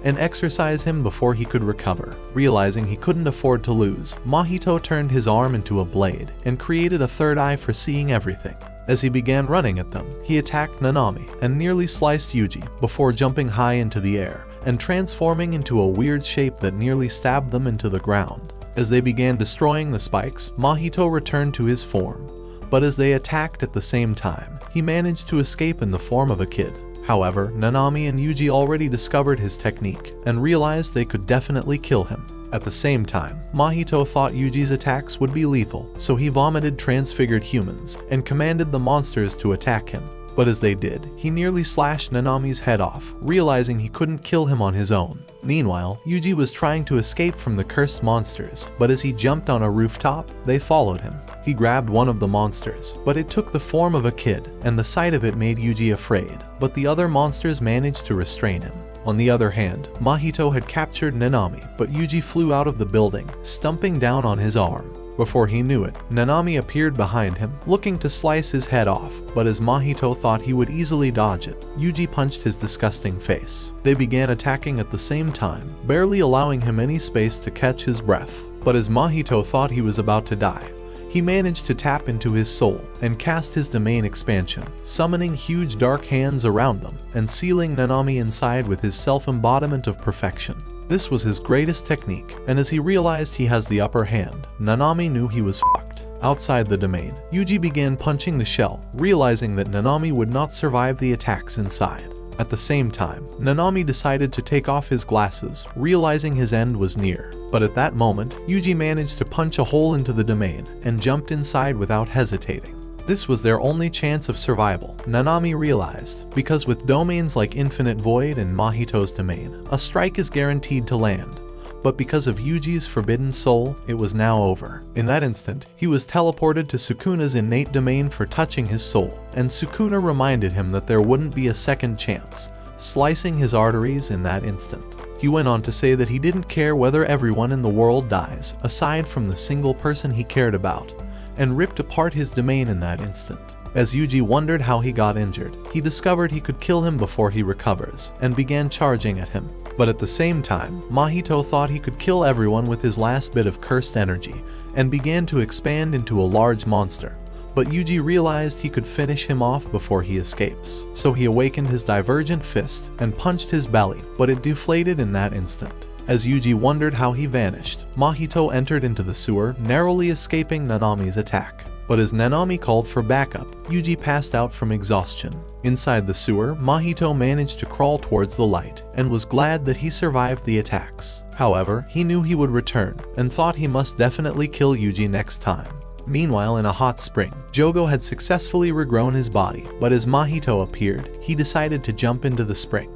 and exercise him before he could recover. Realizing he couldn't afford to lose, Mahito turned his arm into a blade and created a third eye for seeing everything. As he began running at them, he attacked Nanami and nearly sliced Yuji before jumping high into the air and transforming into a weird shape that nearly stabbed them into the ground. As they began destroying the spikes, Mahito returned to his form. But as they attacked at the same time, he managed to escape in the form of a kid. However, Nanami and Yuji already discovered his technique and realized they could definitely kill him. At the same time, Mahito thought Yuji's attacks would be lethal, so he vomited transfigured humans and commanded the monsters to attack him. But as they did, he nearly slashed Nanami's head off, realizing he couldn't kill him on his own. Meanwhile, Yuji was trying to escape from the cursed monsters, but as he jumped on a rooftop, they followed him. He grabbed one of the monsters, but it took the form of a kid, and the sight of it made Yuji afraid, but the other monsters managed to restrain him. On the other hand, Mahito had captured Nanami, but Yuji flew out of the building, stumping down on his arm. Before he knew it, Nanami appeared behind him, looking to slice his head off, but as Mahito thought he would easily dodge it, Yuji punched his disgusting face. They began attacking at the same time, barely allowing him any space to catch his breath. But as Mahito thought he was about to die, he managed to tap into his soul and cast his domain expansion, summoning huge dark hands around them and sealing Nanami inside with his self-embodiment of perfection. This was his greatest technique, and as he realized he has the upper hand, Nanami knew he was fucked. Outside the domain, Yuji began punching the shell, realizing that Nanami would not survive the attacks inside. At the same time, Nanami decided to take off his glasses, realizing his end was near. But at that moment, Yuji managed to punch a hole into the domain and jumped inside without hesitating. This was their only chance of survival, Nanami realized, because with domains like Infinite Void and Mahito's domain, a strike is guaranteed to land. But because of Yuji's forbidden soul, it was now over. In that instant, he was teleported to Sukuna's innate domain for touching his soul, and Sukuna reminded him that there wouldn't be a second chance, slicing his arteries in that instant. He went on to say that he didn't care whether everyone in the world dies, aside from the single person he cared about, and ripped apart his domain in that instant. As Yuji wondered how he got injured, he discovered he could kill him before he recovers, and began charging at him. But at the same time, Mahito thought he could kill everyone with his last bit of cursed energy, and began to expand into a large monster. But Yuji realized he could finish him off before he escapes. So he awakened his divergent fist and punched his belly, but it deflated in that instant. As Yuji wondered how he vanished, Mahito entered into the sewer, narrowly escaping Nanami's attack. But as Nanami called for backup, Yuji passed out from exhaustion. Inside the sewer, Mahito managed to crawl towards the light, and was glad that he survived the attacks. However, he knew he would return, and thought he must definitely kill Yuji next time. Meanwhile, in a hot spring, Jogo had successfully regrown his body, but as Mahito appeared, he decided to jump into the spring,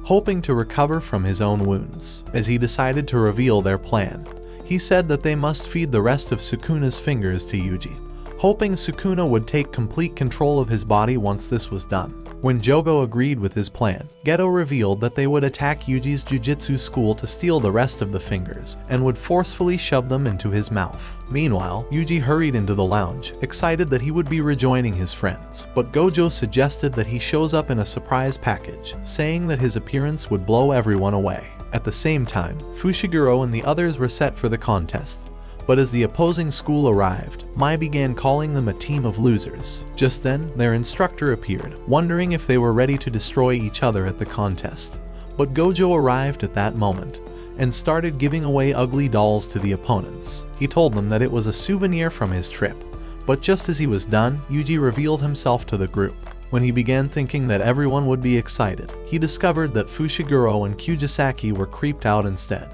hoping to recover from his own wounds. As he decided to reveal their plan, he said that they must feed the rest of Sukuna's fingers to Yuji, hoping Sukuna would take complete control of his body once this was done. When Jogo agreed with his plan, Geto revealed that they would attack Yuji's jujitsu school to steal the rest of the fingers, and would forcefully shove them into his mouth. Meanwhile, Yuji hurried into the lounge, excited that he would be rejoining his friends, but Gojo suggested that he shows up in a surprise package, saying that his appearance would blow everyone away. At the same time, Fushiguro and the others were set for the contest. But as the opposing school arrived, Mai began calling them a team of losers. Just then, their instructor appeared, wondering if they were ready to destroy each other at the contest. But Gojo arrived at that moment, and started giving away ugly dolls to the opponents. He told them that it was a souvenir from his trip. But just as he was done, Yuji revealed himself to the group. When he began thinking that everyone would be excited, he discovered that Fushiguro and Kyujisaki were creeped out instead,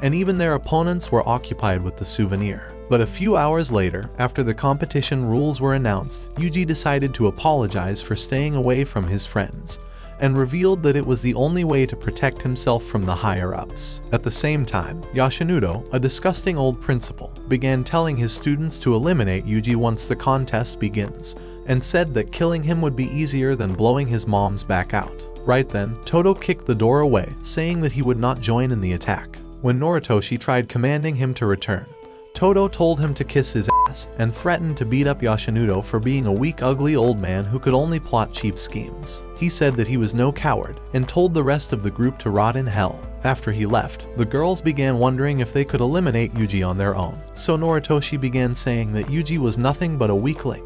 and even their opponents were occupied with the souvenir. But a few hours later, after the competition rules were announced, Yuji decided to apologize for staying away from his friends, and revealed that it was the only way to protect himself from the higher-ups. At the same time, Yoshinudo, a disgusting old principal, began telling his students to eliminate Yuji once the contest begins, and said that killing him would be easier than blowing his mom's back out. Right then, Todo kicked the door away, saying that he would not join in the attack. When Noritoshi tried commanding him to return, Todo told him to kiss his ass and threatened to beat up Yoshinudo for being a weak, ugly old man who could only plot cheap schemes. He said that he was no coward and told the rest of the group to rot in hell. After he left, the girls began wondering if they could eliminate Yuji on their own. So Noritoshi began saying that Yuji was nothing but a weakling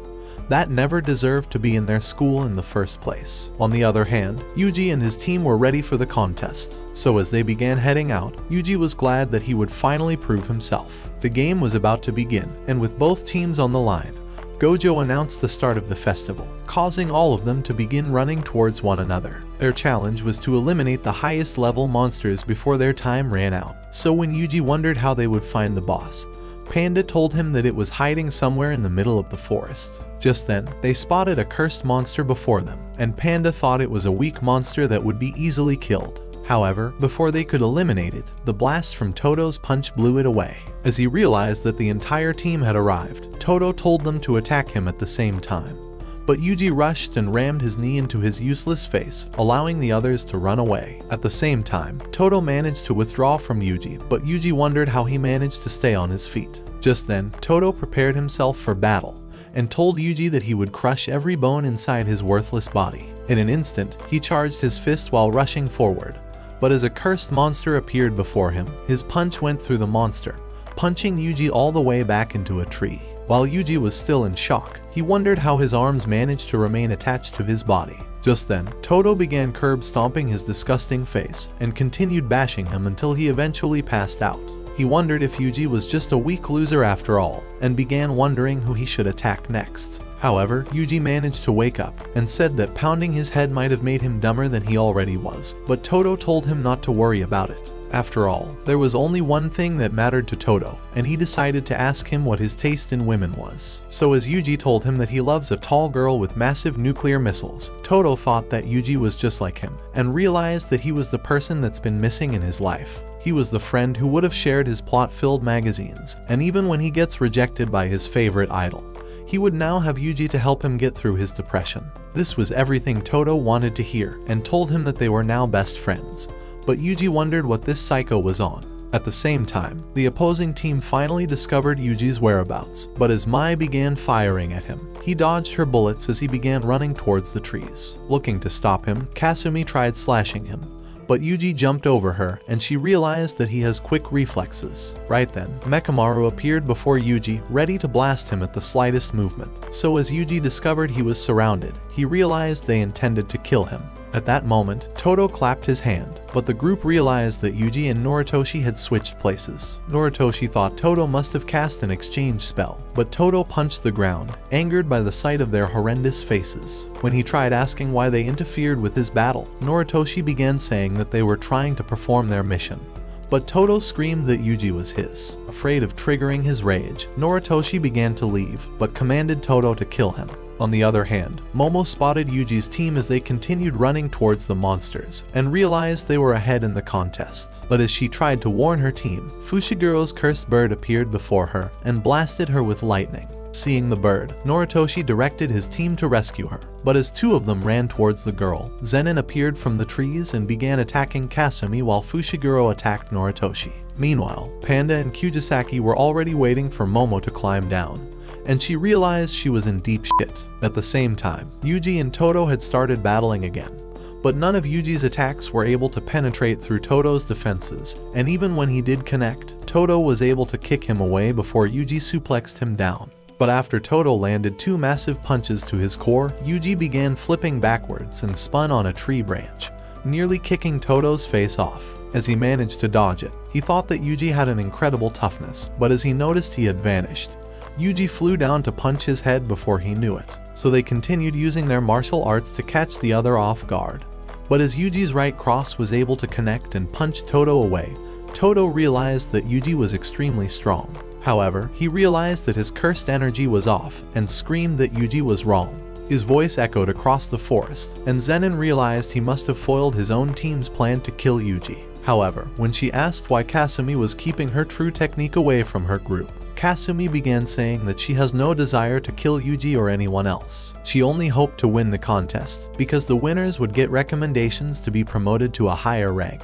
that never deserved to be in their school in the first place. On the other hand, Yuji and his team were ready for the contest. So as they began heading out, Yuji was glad that he would finally prove himself. The game was about to begin, and with both teams on the line, Gojo announced the start of the festival, causing all of them to begin running towards one another. Their challenge was to eliminate the highest level monsters before their time ran out. So when Yuji wondered how they would find the boss, Panda told him that it was hiding somewhere in the middle of the forest. Just then, they spotted a cursed monster before them, and Panda thought it was a weak monster that would be easily killed. However, before they could eliminate it, the blast from Todo's punch blew it away. As he realized that the entire team had arrived, Todo told them to attack him at the same time. But Yuji rushed and rammed his knee into his useless face, allowing the others to run away. At the same time, Todo managed to withdraw from Yuji, but Yuji wondered how he managed to stay on his feet. Just then, Todo prepared himself for battle, and told Yuji that he would crush every bone inside his worthless body. In an instant, he charged his fist while rushing forward. But as a cursed monster appeared before him, his punch went through the monster, punching Yuji all the way back into a tree. While Yuji was still in shock, he wondered how his arms managed to remain attached to his body. Just then, Todo began curb stomping his disgusting face and continued bashing him until he eventually passed out. He wondered if Yuji was just a weak loser after all, and began wondering who he should attack next. However, Yuji managed to wake up and said that pounding his head might have made him dumber than he already was, but Todo told him not to worry about it. After all, there was only one thing that mattered to Todo, and he decided to ask him what his taste in women was. So as Yuji told him that he loves a tall girl with massive nuclear missiles, Todo thought that Yuji was just like him, and realized that he was the person that's been missing in his life. He was the friend who would have shared his plot-filled magazines, and even when he gets rejected by his favorite idol, he would now have Yuji to help him get through his depression. This was everything Todo wanted to hear, and told him that they were now best friends. But Yuji wondered what this psycho was on. At the same time, the opposing team finally discovered Yuji's whereabouts, but as Mai began firing at him, he dodged her bullets as he began running towards the trees. Looking to stop him, Kasumi tried slashing him, but Yuji jumped over her and she realized that he has quick reflexes. Right then, Mekamaru appeared before Yuji, ready to blast him at the slightest movement. So as Yuji discovered he was surrounded, he realized they intended to kill him. At that moment, Todo clapped his hand, but the group realized that Yuji and Noritoshi had switched places. Noritoshi thought Todo must have cast an exchange spell, but Todo punched the ground, angered by the sight of their horrendous faces. When he tried asking why they interfered with his battle, Noritoshi began saying that they were trying to perform their mission. But Todo screamed that Yuji was his. Afraid of triggering his rage, Noritoshi began to leave, but commanded Todo to kill him. On the other hand, Momo spotted Yuji's team as they continued running towards the monsters, and realized they were ahead in the contest. But as she tried to warn her team, Fushiguro's cursed bird appeared before her, and blasted her with lightning. Seeing the bird, Noritoshi directed his team to rescue her. But as two of them ran towards the girl, Zenin appeared from the trees and began attacking Kasumi while Fushiguro attacked Noritoshi. Meanwhile, Panda and Kujisaki were already waiting for Momo to climb down, and she realized she was in deep shit. At the same time, Yuji and Todo had started battling again, but none of Yuji's attacks were able to penetrate through Todo's defenses, and even when he did connect, Todo was able to kick him away before Yuji suplexed him down. But after Todo landed two massive punches to his core, Yuji began flipping backwards and spun on a tree branch, nearly kicking Todo's face off. As he managed to dodge it, he thought that Yuji had an incredible toughness, but as he noticed he had vanished, Yuji flew down to punch his head before he knew it. So they continued using their martial arts to catch the other off guard. But as Yuji's right cross was able to connect and punch Todo away, Todo realized that Yuji was extremely strong. However, he realized that his cursed energy was off and screamed that Yuji was wrong. His voice echoed across the forest, and Zenin realized he must have foiled his own team's plan to kill Yuji. However, when she asked why Kasumi was keeping her true technique away from her group, Kasumi began saying that she has no desire to kill Yuji or anyone else. She only hoped to win the contest, because the winners would get recommendations to be promoted to a higher rank,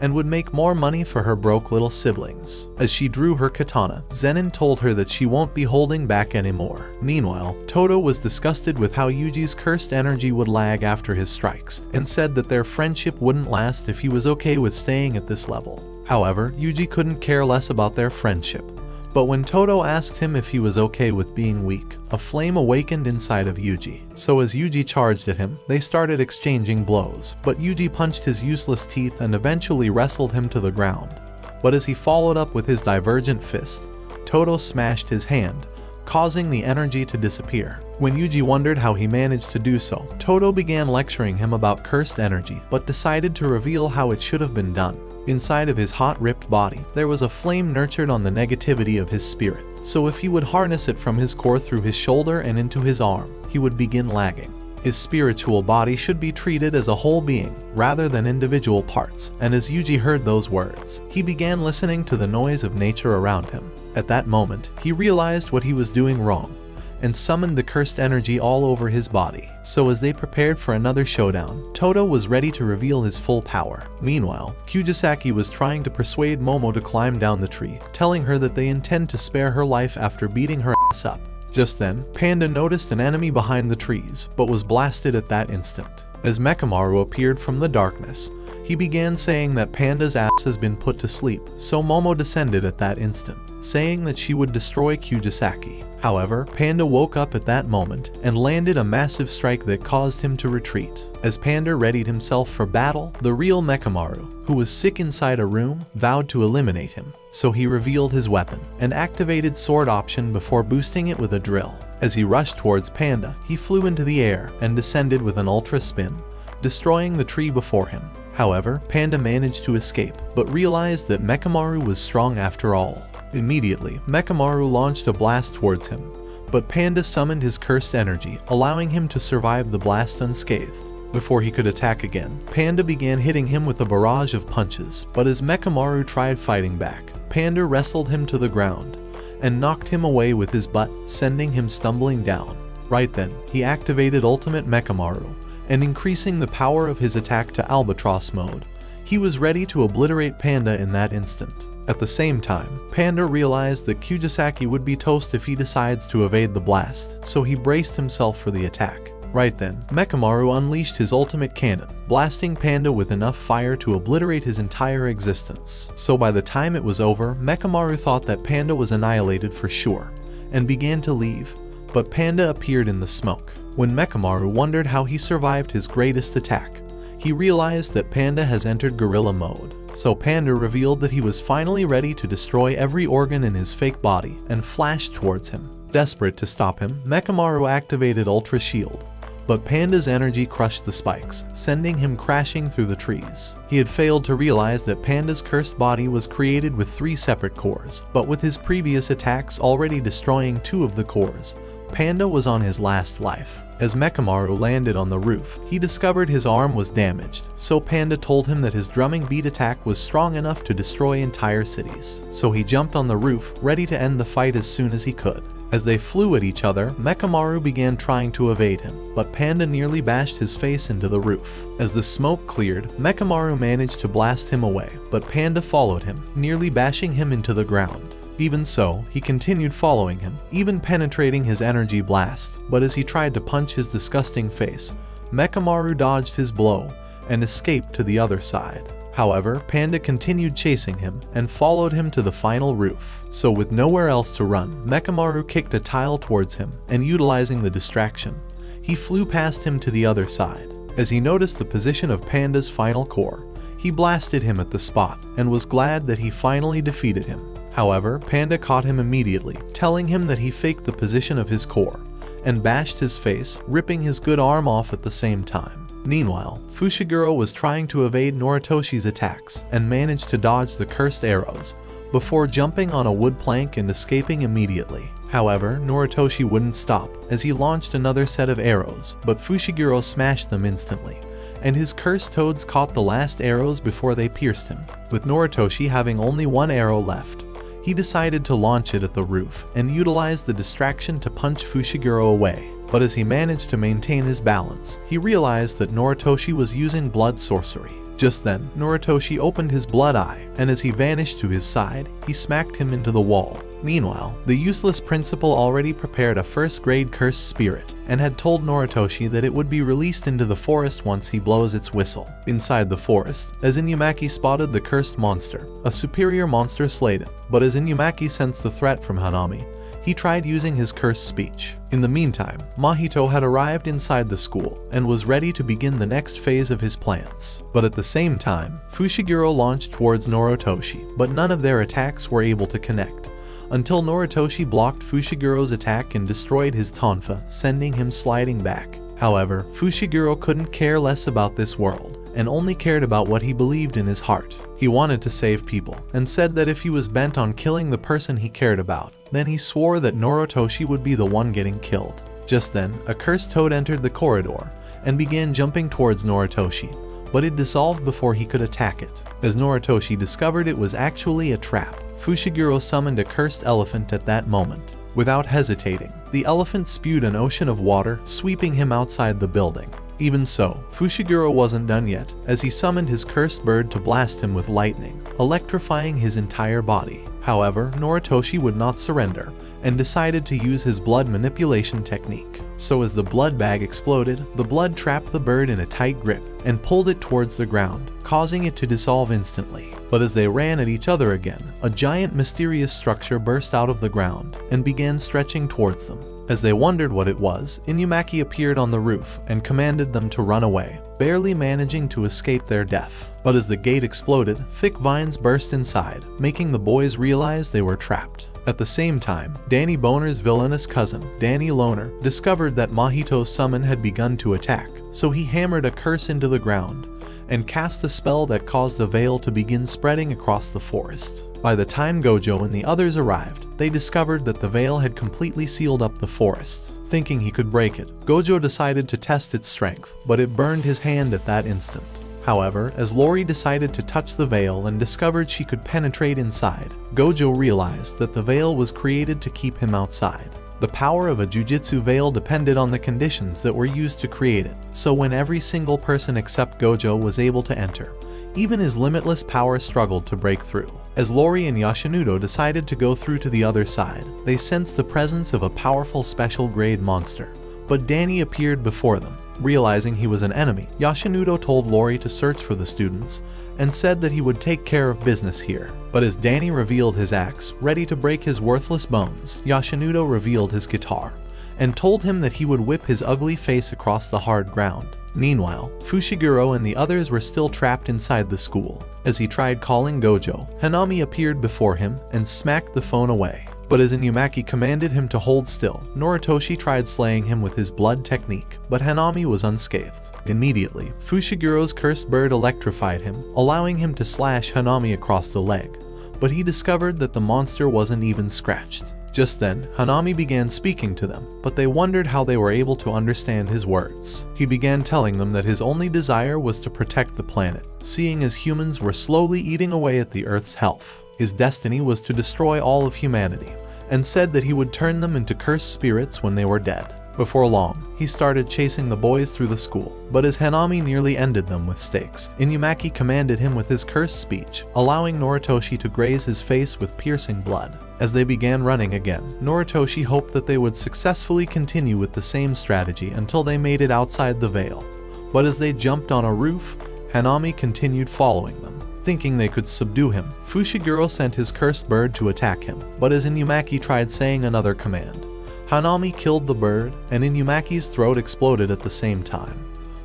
and would make more money for her broke little siblings. As she drew her katana, Zenin told her that she won't be holding back anymore. Meanwhile, Todo was disgusted with how Yuji's cursed energy would lag after his strikes, and said that their friendship wouldn't last if he was okay with staying at this level. However, Yuji couldn't care less about their friendship. But when Todo asked him if he was okay with being weak, a flame awakened inside of Yuji. So as Yuji charged at him, they started exchanging blows, but Yuji punched his useless teeth and eventually wrestled him to the ground. But as he followed up with his divergent fist, Todo smashed his hand, causing the energy to disappear. When Yuji wondered how he managed to do so, Todo began lecturing him about cursed energy, but decided to reveal how it should have been done. Inside of his hot, ripped body, there was a flame nurtured on the negativity of his spirit, so if he would harness it from his core through his shoulder and into his arm, he would begin lagging. His spiritual body should be treated as a whole being, rather than individual parts, and as Yuji heard those words, he began listening to the noise of nature around him. At that moment, he realized what he was doing wrong, and summoned the cursed energy all over his body. So as they prepared for another showdown, Todo was ready to reveal his full power. Meanwhile, Kujisaki was trying to persuade Momo to climb down the tree, telling her that they intend to spare her life after beating her ass up. Just then, Panda noticed an enemy behind the trees, but was blasted at that instant. As Mekamaru appeared from the darkness, he began saying that Panda's ass has been put to sleep, so Momo descended at that instant, saying that she would destroy Kujisaki. However, Panda woke up at that moment and landed a massive strike that caused him to retreat. As Panda readied himself for battle, the real Mekamaru, who was sick inside a room, vowed to eliminate him. So he revealed his weapon, and activated sword option before boosting it with a drill. As he rushed towards Panda, he flew into the air and descended with an ultra spin, destroying the tree before him. However, Panda managed to escape, but realized that Mekamaru was strong after all. Immediately, Mekamaru launched a blast towards him, but Panda summoned his cursed energy, allowing him to survive the blast unscathed. Before he could attack again, Panda began hitting him with a barrage of punches, but as Mekamaru tried fighting back, Panda wrestled him to the ground and knocked him away with his butt, sending him stumbling down. Right then, he activated Ultimate Mekamaru, and increasing the power of his attack to Albatross mode. He was ready to obliterate Panda in that instant. At the same time, Panda realized that Kujisaki would be toast if he decides to evade the blast, so he braced himself for the attack. Right then, Mekamaru unleashed his ultimate cannon, blasting Panda with enough fire to obliterate his entire existence. So by the time it was over, Mekamaru thought that Panda was annihilated for sure, and began to leave, but Panda appeared in the smoke. When Mekamaru wondered how he survived his greatest attack, he realized that Panda has entered gorilla mode. So Panda revealed that he was finally ready to destroy every organ in his fake body and flashed towards him. Desperate to stop him, Mekamaru activated Ultra Shield, but Panda's energy crushed the spikes, sending him crashing through the trees. He had failed to realize that Panda's cursed body was created with 3 separate cores, but with his previous attacks already destroying 2 of the cores, Panda was on his last life. As Mekamaru landed on the roof, he discovered his arm was damaged, so Panda told him that his drumming beat attack was strong enough to destroy entire cities. So he jumped on the roof, ready to end the fight as soon as he could. As they flew at each other, Mekamaru began trying to evade him, but Panda nearly bashed his face into the roof. As the smoke cleared, Mekamaru managed to blast him away, but Panda followed him, nearly bashing him into the ground. Even so, he continued following him, even penetrating his energy blast, but as he tried to punch his disgusting face, Mekamaru dodged his blow and escaped to the other side. However, Panda continued chasing him and followed him to the final roof. So with nowhere else to run, Mekamaru kicked a tile towards him, and utilizing the distraction, he flew past him to the other side. As he noticed the position of Panda's final core, he blasted him at the spot and was glad that he finally defeated him. However, Panda caught him immediately, telling him that he faked the position of his core, and bashed his face, ripping his good arm off at the same time. Meanwhile, Fushiguro was trying to evade Noritoshi's attacks, and managed to dodge the cursed arrows, before jumping on a wood plank and escaping immediately. However, Noritoshi wouldn't stop, as he launched another set of arrows, but Fushiguro smashed them instantly, and his cursed toads caught the last arrows before they pierced him. With Noritoshi having only 1 arrow left, he decided to launch it at the roof and utilize the distraction to punch Fushiguro away. But as he managed to maintain his balance, he realized that Noritoshi was using blood sorcery. Just then, Noritoshi opened his blood eye, and as he vanished to his side, he smacked him into the wall. Meanwhile, the useless principal already prepared a first-grade cursed spirit, and had told Noritoshi that it would be released into the forest once he blows its whistle. Inside the forest, as Inumaki spotted the cursed monster, a superior monster slayed him, but as Inumaki sensed the threat from Hanami, he tried using his cursed speech. In the meantime, Mahito had arrived inside the school and was ready to begin the next phase of his plans. But at the same time, Fushiguro launched towards Noritoshi, but none of their attacks were able to connect, until Noritoshi blocked Fushiguro's attack and destroyed his tonfa, sending him sliding back. However, Fushiguro couldn't care less about this world, and only cared about what he believed in his heart. He wanted to save people, and said that if he was bent on killing the person he cared about, then he swore that Noritoshi would be the one getting killed. Just then, a cursed toad entered the corridor, and began jumping towards Noritoshi, but it dissolved before he could attack it. As Noritoshi discovered it was actually a trap, Fushiguro summoned a cursed elephant at that moment. Without hesitating, the elephant spewed an ocean of water, sweeping him outside the building. Even so, Fushiguro wasn't done yet, as he summoned his cursed bird to blast him with lightning, electrifying his entire body. However, Noritoshi would not surrender, and decided to use his blood manipulation technique. So as the blood bag exploded, the blood trapped the bird in a tight grip, and pulled it towards the ground, causing it to dissolve instantly. But as they ran at each other again, a giant mysterious structure burst out of the ground, and began stretching towards them. As they wondered what it was, Inumaki appeared on the roof and commanded them to run away, barely managing to escape their death. But as the gate exploded, thick vines burst inside, making the boys realize they were trapped. At the same time, Danny Boner's villainous cousin, Danny Loner, discovered that Mahito's summon had begun to attack, so he hammered a curse into the ground, and cast a spell that caused the veil to begin spreading across the forest. By the time Gojo and the others arrived, they discovered that the veil had completely sealed up the forest. Thinking he could break it, Gojo decided to test its strength, but it burned his hand at that instant. However, as Lori decided to touch the veil and discovered she could penetrate inside, Gojo realized that the veil was created to keep him outside. The power of a jujitsu veil depended on the conditions that were used to create it, so when every single person except Gojo was able to enter, even his limitless power struggled to break through. As Lori and Yoshinudo decided to go through to the other side, they sensed the presence of a powerful special grade monster. But Danny appeared before them. Realizing he was an enemy, Yoshinudo told Lori to search for the students, and said that he would take care of business here. But as Danny revealed his axe, ready to break his worthless bones, Yoshinudo revealed his guitar, and told him that he would whip his ugly face across the hard ground. Meanwhile, Fushiguro and the others were still trapped inside the school. As he tried calling Gojo, Hanami appeared before him and smacked the phone away. But as Inumaki commanded him to hold still, Noritoshi tried slaying him with his blood technique, but Hanami was unscathed. Immediately, Fushiguro's cursed bird electrified him, allowing him to slash Hanami across the leg. But he discovered that the monster wasn't even scratched. Just then, Hanami began speaking to them, but they wondered how they were able to understand his words. He began telling them that his only desire was to protect the planet, seeing as humans were slowly eating away at the Earth's health. His destiny was to destroy all of humanity, and said that he would turn them into cursed spirits when they were dead. Before long, he started chasing the boys through the school, but as Hanami nearly ended them with stakes, Inumaki commanded him with his cursed speech, allowing Noritoshi to graze his face with piercing blood. As they began running again, Noritoshi hoped that they would successfully continue with the same strategy until they made it outside the veil. But as they jumped on a roof, Hanami continued following them. Thinking they could subdue him, Fushiguro sent his cursed bird to attack him, but as Inumaki tried saying another command, Hanami killed the bird, and Inumaki's throat exploded at the same time.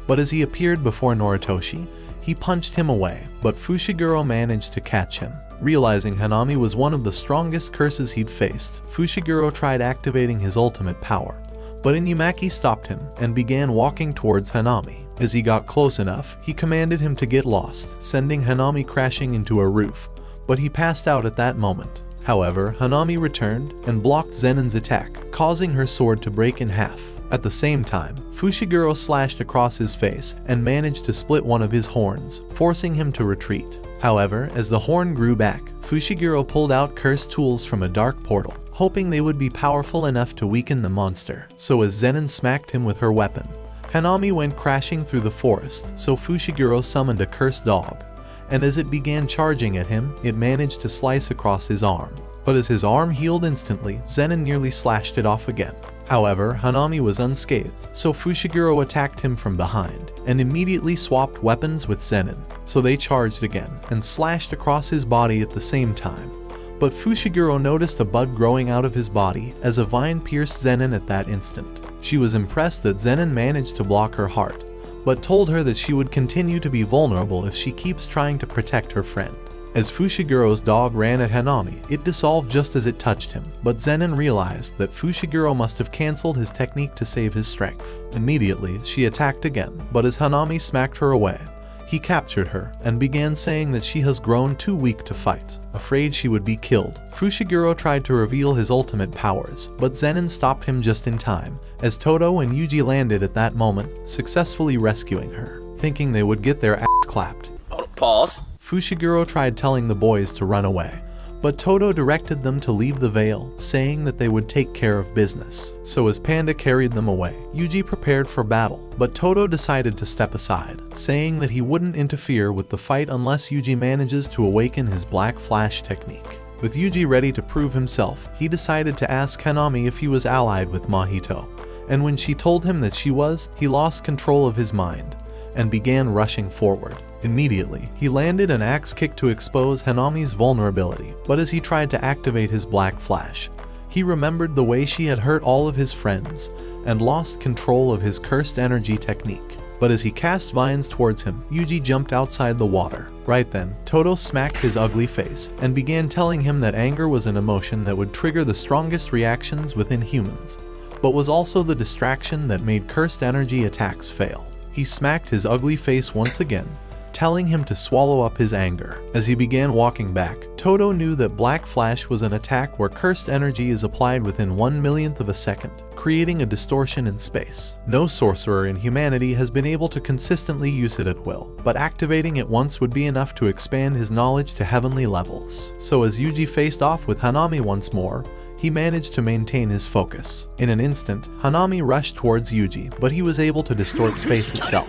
But as he appeared before Noritoshi, he punched him away, but Fushiguro managed to catch him. Realizing Hanami was one of the strongest curses he'd faced, Fushiguro tried activating his ultimate power, but Inumaki stopped him and began walking towards Hanami. As he got close enough, he commanded him to get lost, sending Hanami crashing into a roof, but he passed out at that moment. However, Hanami returned and blocked Zenon's attack, causing her sword to break in half. At the same time, Fushiguro slashed across his face and managed to split one of his horns, forcing him to retreat. However, as the horn grew back, Fushiguro pulled out cursed tools from a dark portal, hoping they would be powerful enough to weaken the monster. So as Zenon smacked him with her weapon, Hanami went crashing through the forest, so Fushiguro summoned a cursed dog, and as it began charging at him, it managed to slice across his arm. But as his arm healed instantly, Zenon nearly slashed it off again. However, Hanami was unscathed, so Fushiguro attacked him from behind, and immediately swapped weapons with Zenon. So they charged again, and slashed across his body at the same time. But Fushiguro noticed a bud growing out of his body as a vine pierced Zenon at that instant. She was impressed that Zenon managed to block her heart, but told her that she would continue to be vulnerable if she keeps trying to protect her friend. As Fushiguro's dog ran at Hanami, it dissolved just as it touched him, but Zenin realized that Fushiguro must have cancelled his technique to save his strength. Immediately, she attacked again, but as Hanami smacked her away, he captured her and began saying that she has grown too weak to fight. Afraid she would be killed, Fushiguro tried to reveal his ultimate powers, but Zenin stopped him just in time, as Todo and Yuji landed at that moment, successfully rescuing her. Thinking they would get their ass clapped, Pause. Fushiguro tried telling the boys to run away, but Todo directed them to leave the veil, saying that they would take care of business. So as Panda carried them away, Yuji prepared for battle, but Todo decided to step aside, saying that he wouldn't interfere with the fight unless Yuji manages to awaken his Black Flash technique. With Yuji ready to prove himself, he decided to ask Hanami if he was allied with Mahito, and when she told him that she was, he lost control of his mind and began rushing forward. Immediately, he landed an axe kick to expose Hanami's vulnerability, but as he tried to activate his Black Flash, he remembered the way she had hurt all of his friends and lost control of his cursed energy technique. But as he cast vines towards him, Yuji jumped outside the water. Right then, Todo smacked his ugly face and began telling him that anger was an emotion that would trigger the strongest reactions within humans, but was also the distraction that made cursed energy attacks fail. He smacked his ugly face once again, telling him to swallow up his anger. As he began walking back, Todo knew that Black Flash was an attack where cursed energy is applied within 1/1,000,000th of a second, creating a distortion in space. No sorcerer in humanity has been able to consistently use it at will, but activating it once would be enough to expand his knowledge to heavenly levels. So as Yuji faced off with Hanami once more, he managed to maintain his focus. In an instant, Hanami rushed towards Yuji, but he was able to distort space itself.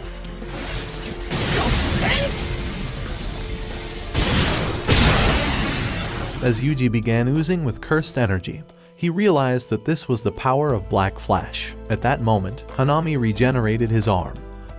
As Yuji began oozing with cursed energy, he realized that this was the power of Black Flash. At that moment, Hanami regenerated his arm,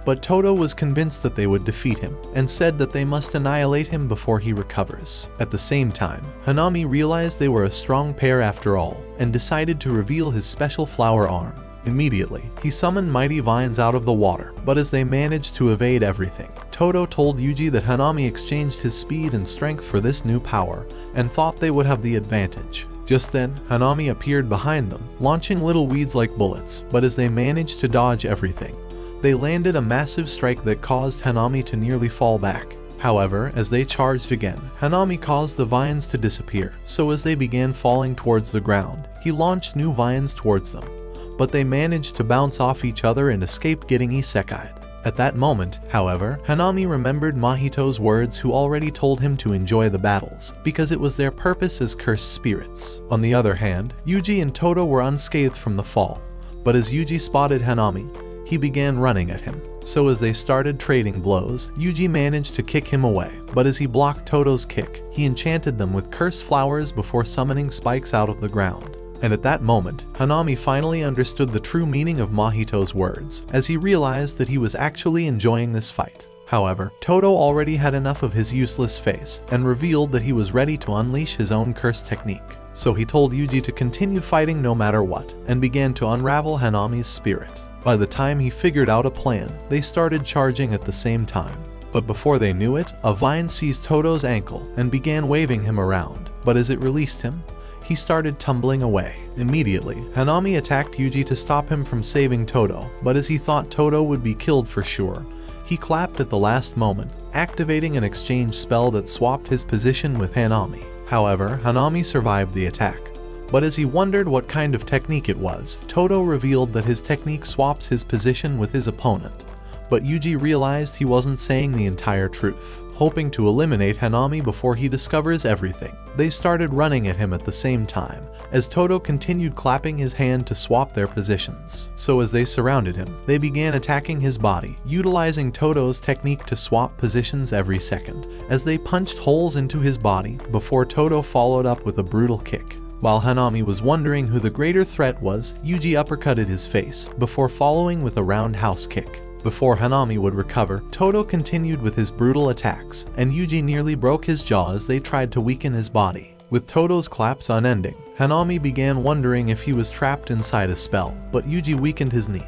but Todo was convinced that they would defeat him and said that they must annihilate him before he recovers. At the same time, Hanami realized they were a strong pair after all and decided to reveal his special flower arm. Immediately, he summoned mighty vines out of the water, but as they managed to evade everything, Todo told Yuji that Hanami exchanged his speed and strength for this new power and thought they would have the advantage. Just then, Hanami appeared behind them, launching little weeds like bullets, but as they managed to dodge everything, they landed a massive strike that caused Hanami to nearly fall back. However, as they charged again, Hanami caused the vines to disappear, so as they began falling towards the ground, he launched new vines towards them, but they managed to bounce off each other and escape getting isekai'd. At that moment, however, Hanami remembered Mahito's words, who already told him to enjoy the battles, because it was their purpose as cursed spirits. On the other hand, Yuji and Todo were unscathed from the fall, but as Yuji spotted Hanami, he began running at him. So as they started trading blows, Yuji managed to kick him away, but as he blocked Todo's kick, he enchanted them with cursed flowers before summoning spikes out of the ground. And at that moment, Hanami finally understood the true meaning of Mahito's words, as he realized that he was actually enjoying this fight. However, Todo already had enough of his useless face, and revealed that he was ready to unleash his own curse technique. So he told Yuji to continue fighting no matter what, and began to unravel Hanami's spirit. By the time he figured out a plan, they started charging at the same time. But before they knew it, a vine seized Todo's ankle and began waving him around, but as it released him, he started tumbling away. Immediately, Hanami attacked Yuji to stop him from saving Todo, but as he thought Todo would be killed for sure, he clapped at the last moment, activating an exchange spell that swapped his position with Hanami. However, Hanami survived the attack, but as he wondered what kind of technique it was, Todo revealed that his technique swaps his position with his opponent. But Yuji realized he wasn't saying the entire truth. Hoping to eliminate Hanami before he discovers everything, they started running at him at the same time, as Todo continued clapping his hand to swap their positions. So as they surrounded him, they began attacking his body, utilizing Todo's technique to swap positions every second, as they punched holes into his body before Todo followed up with a brutal kick. While Hanami was wondering who the greater threat was, Yuji uppercutted his face, before following with a roundhouse kick. Before Hanami would recover, Todo continued with his brutal attacks, and Yuji nearly broke his jaw as they tried to weaken his body. With Todo's claps unending, Hanami began wondering if he was trapped inside a spell, but Yuji weakened his knee,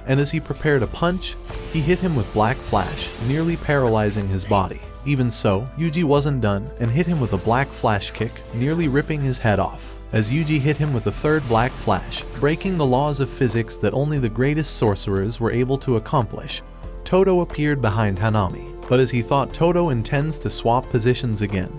and as he prepared a punch, he hit him with Black Flash, nearly paralyzing his body. Even so, Yuji wasn't done and hit him with a black flash kick, nearly ripping his head off. As Yuji hit him with a third black flash, breaking the laws of physics that only the greatest sorcerers were able to accomplish, Todo appeared behind Hanami. But as he thought Todo intends to swap positions again,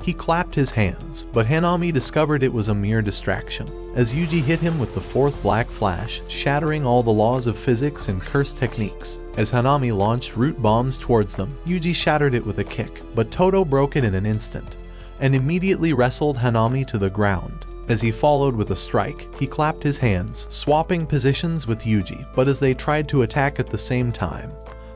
he clapped his hands, but Hanami discovered it was a mere distraction, as Yuji hit him with the fourth black flash, shattering all the laws of physics and cursed techniques. As Hanami launched root bombs towards them, Yuji shattered it with a kick, but Todo broke it in an instant, and immediately wrestled Hanami to the ground. As he followed with a strike, he clapped his hands, swapping positions with Yuji, but as they tried to attack at the same time,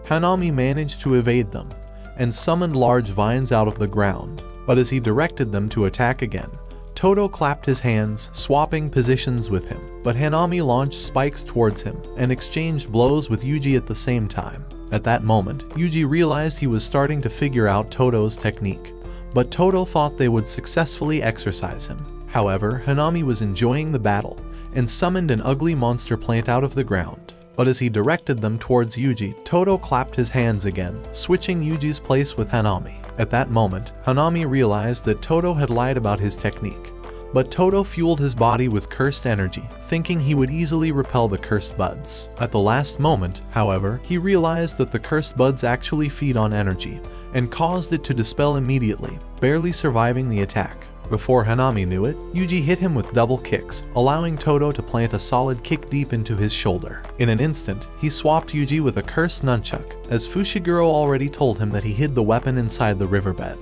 Hanami managed to evade them, and summoned large vines out of the ground. But as he directed them to attack again, Todo clapped his hands, swapping positions with him, but Hanami launched spikes towards him and exchanged blows with Yuji at the same time. At that moment, Yuji realized he was starting to figure out Todo's technique, but Todo thought they would successfully exercise him. However, Hanami was enjoying the battle and summoned an ugly monster plant out of the ground. But as he directed them towards Yuji, Todo clapped his hands again, switching Yuji's place with Hanami. At that moment, Hanami realized that Todo had lied about his technique, but Todo fueled his body with cursed energy, thinking he would easily repel the cursed buds. At the last moment, however, he realized that the cursed buds actually feed on energy, and caused it to dispel immediately, barely surviving the attack. Before Hanami knew it, Yuji hit him with double kicks, allowing Todo to plant a solid kick deep into his shoulder. In an instant, he swapped Yuji with a cursed nunchuck, as Fushiguro already told him that he hid the weapon inside the riverbed.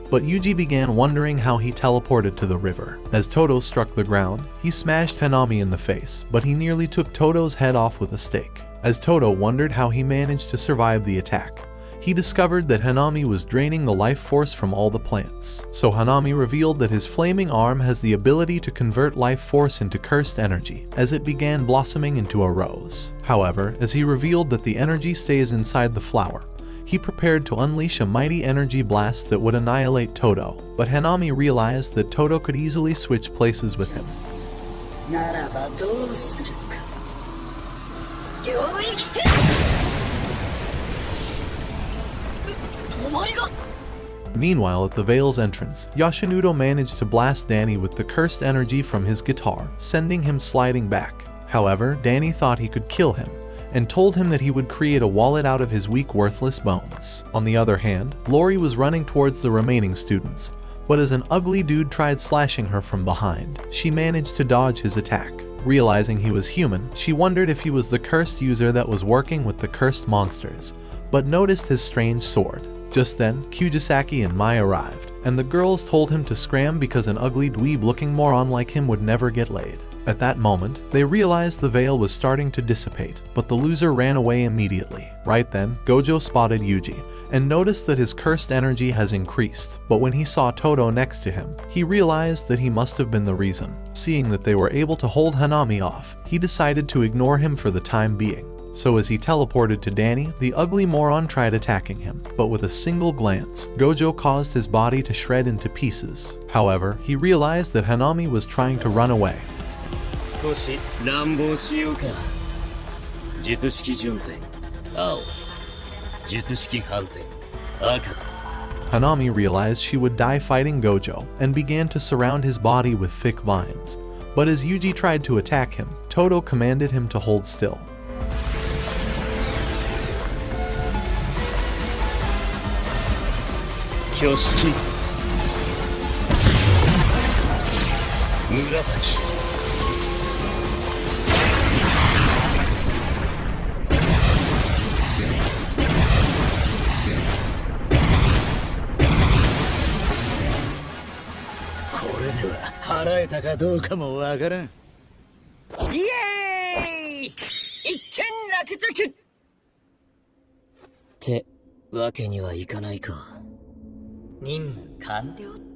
But Yuji began wondering how he teleported to the river. As Todo struck the ground, he smashed Hanami in the face, but he nearly took Todo's head off with a stake. As Todo wondered how he managed to survive the attack, he discovered that Hanami was draining the life force from all the plants. So Hanami revealed that his flaming arm has the ability to convert life force into cursed energy, as it began blossoming into a rose. However, as he revealed that the energy stays inside the flower, he prepared to unleash a mighty energy blast that would annihilate Todo. But Hanami realized that Todo could easily switch places with him. Meanwhile, at the Veil's entrance, Yoshinudo managed to blast Danny with the cursed energy from his guitar, sending him sliding back. However, Danny thought he could kill him, and told him that he would create a wallet out of his weak, worthless bones. On the other hand, Lori was running towards the remaining students, but as an ugly dude tried slashing her from behind, she managed to dodge his attack. Realizing he was human, she wondered if he was the cursed user that was working with the cursed monsters, but noticed his strange sword. Just then, Kujisaki and Mai arrived, and the girls told him to scram because an ugly dweeb looking moron like him would never get laid. At that moment, they realized the veil was starting to dissipate, but the loser ran away immediately. Right then, Gojo spotted Yuji, and noticed that his cursed energy has increased, but when he saw Todo next to him, he realized that he must have been the reason. Seeing that they were able to hold Hanami off, he decided to ignore him for the time being. So as he teleported to Danny, the ugly moron tried attacking him, but with a single glance, Gojo caused his body to shred into pieces. However, he realized that Hanami was trying to run away. Hanami realized she would die fighting Gojo, and began to surround his body with thick vines. But as Yuji tried to attack him, Todo commanded him to hold still. Te わけにはいかないか。任務完了って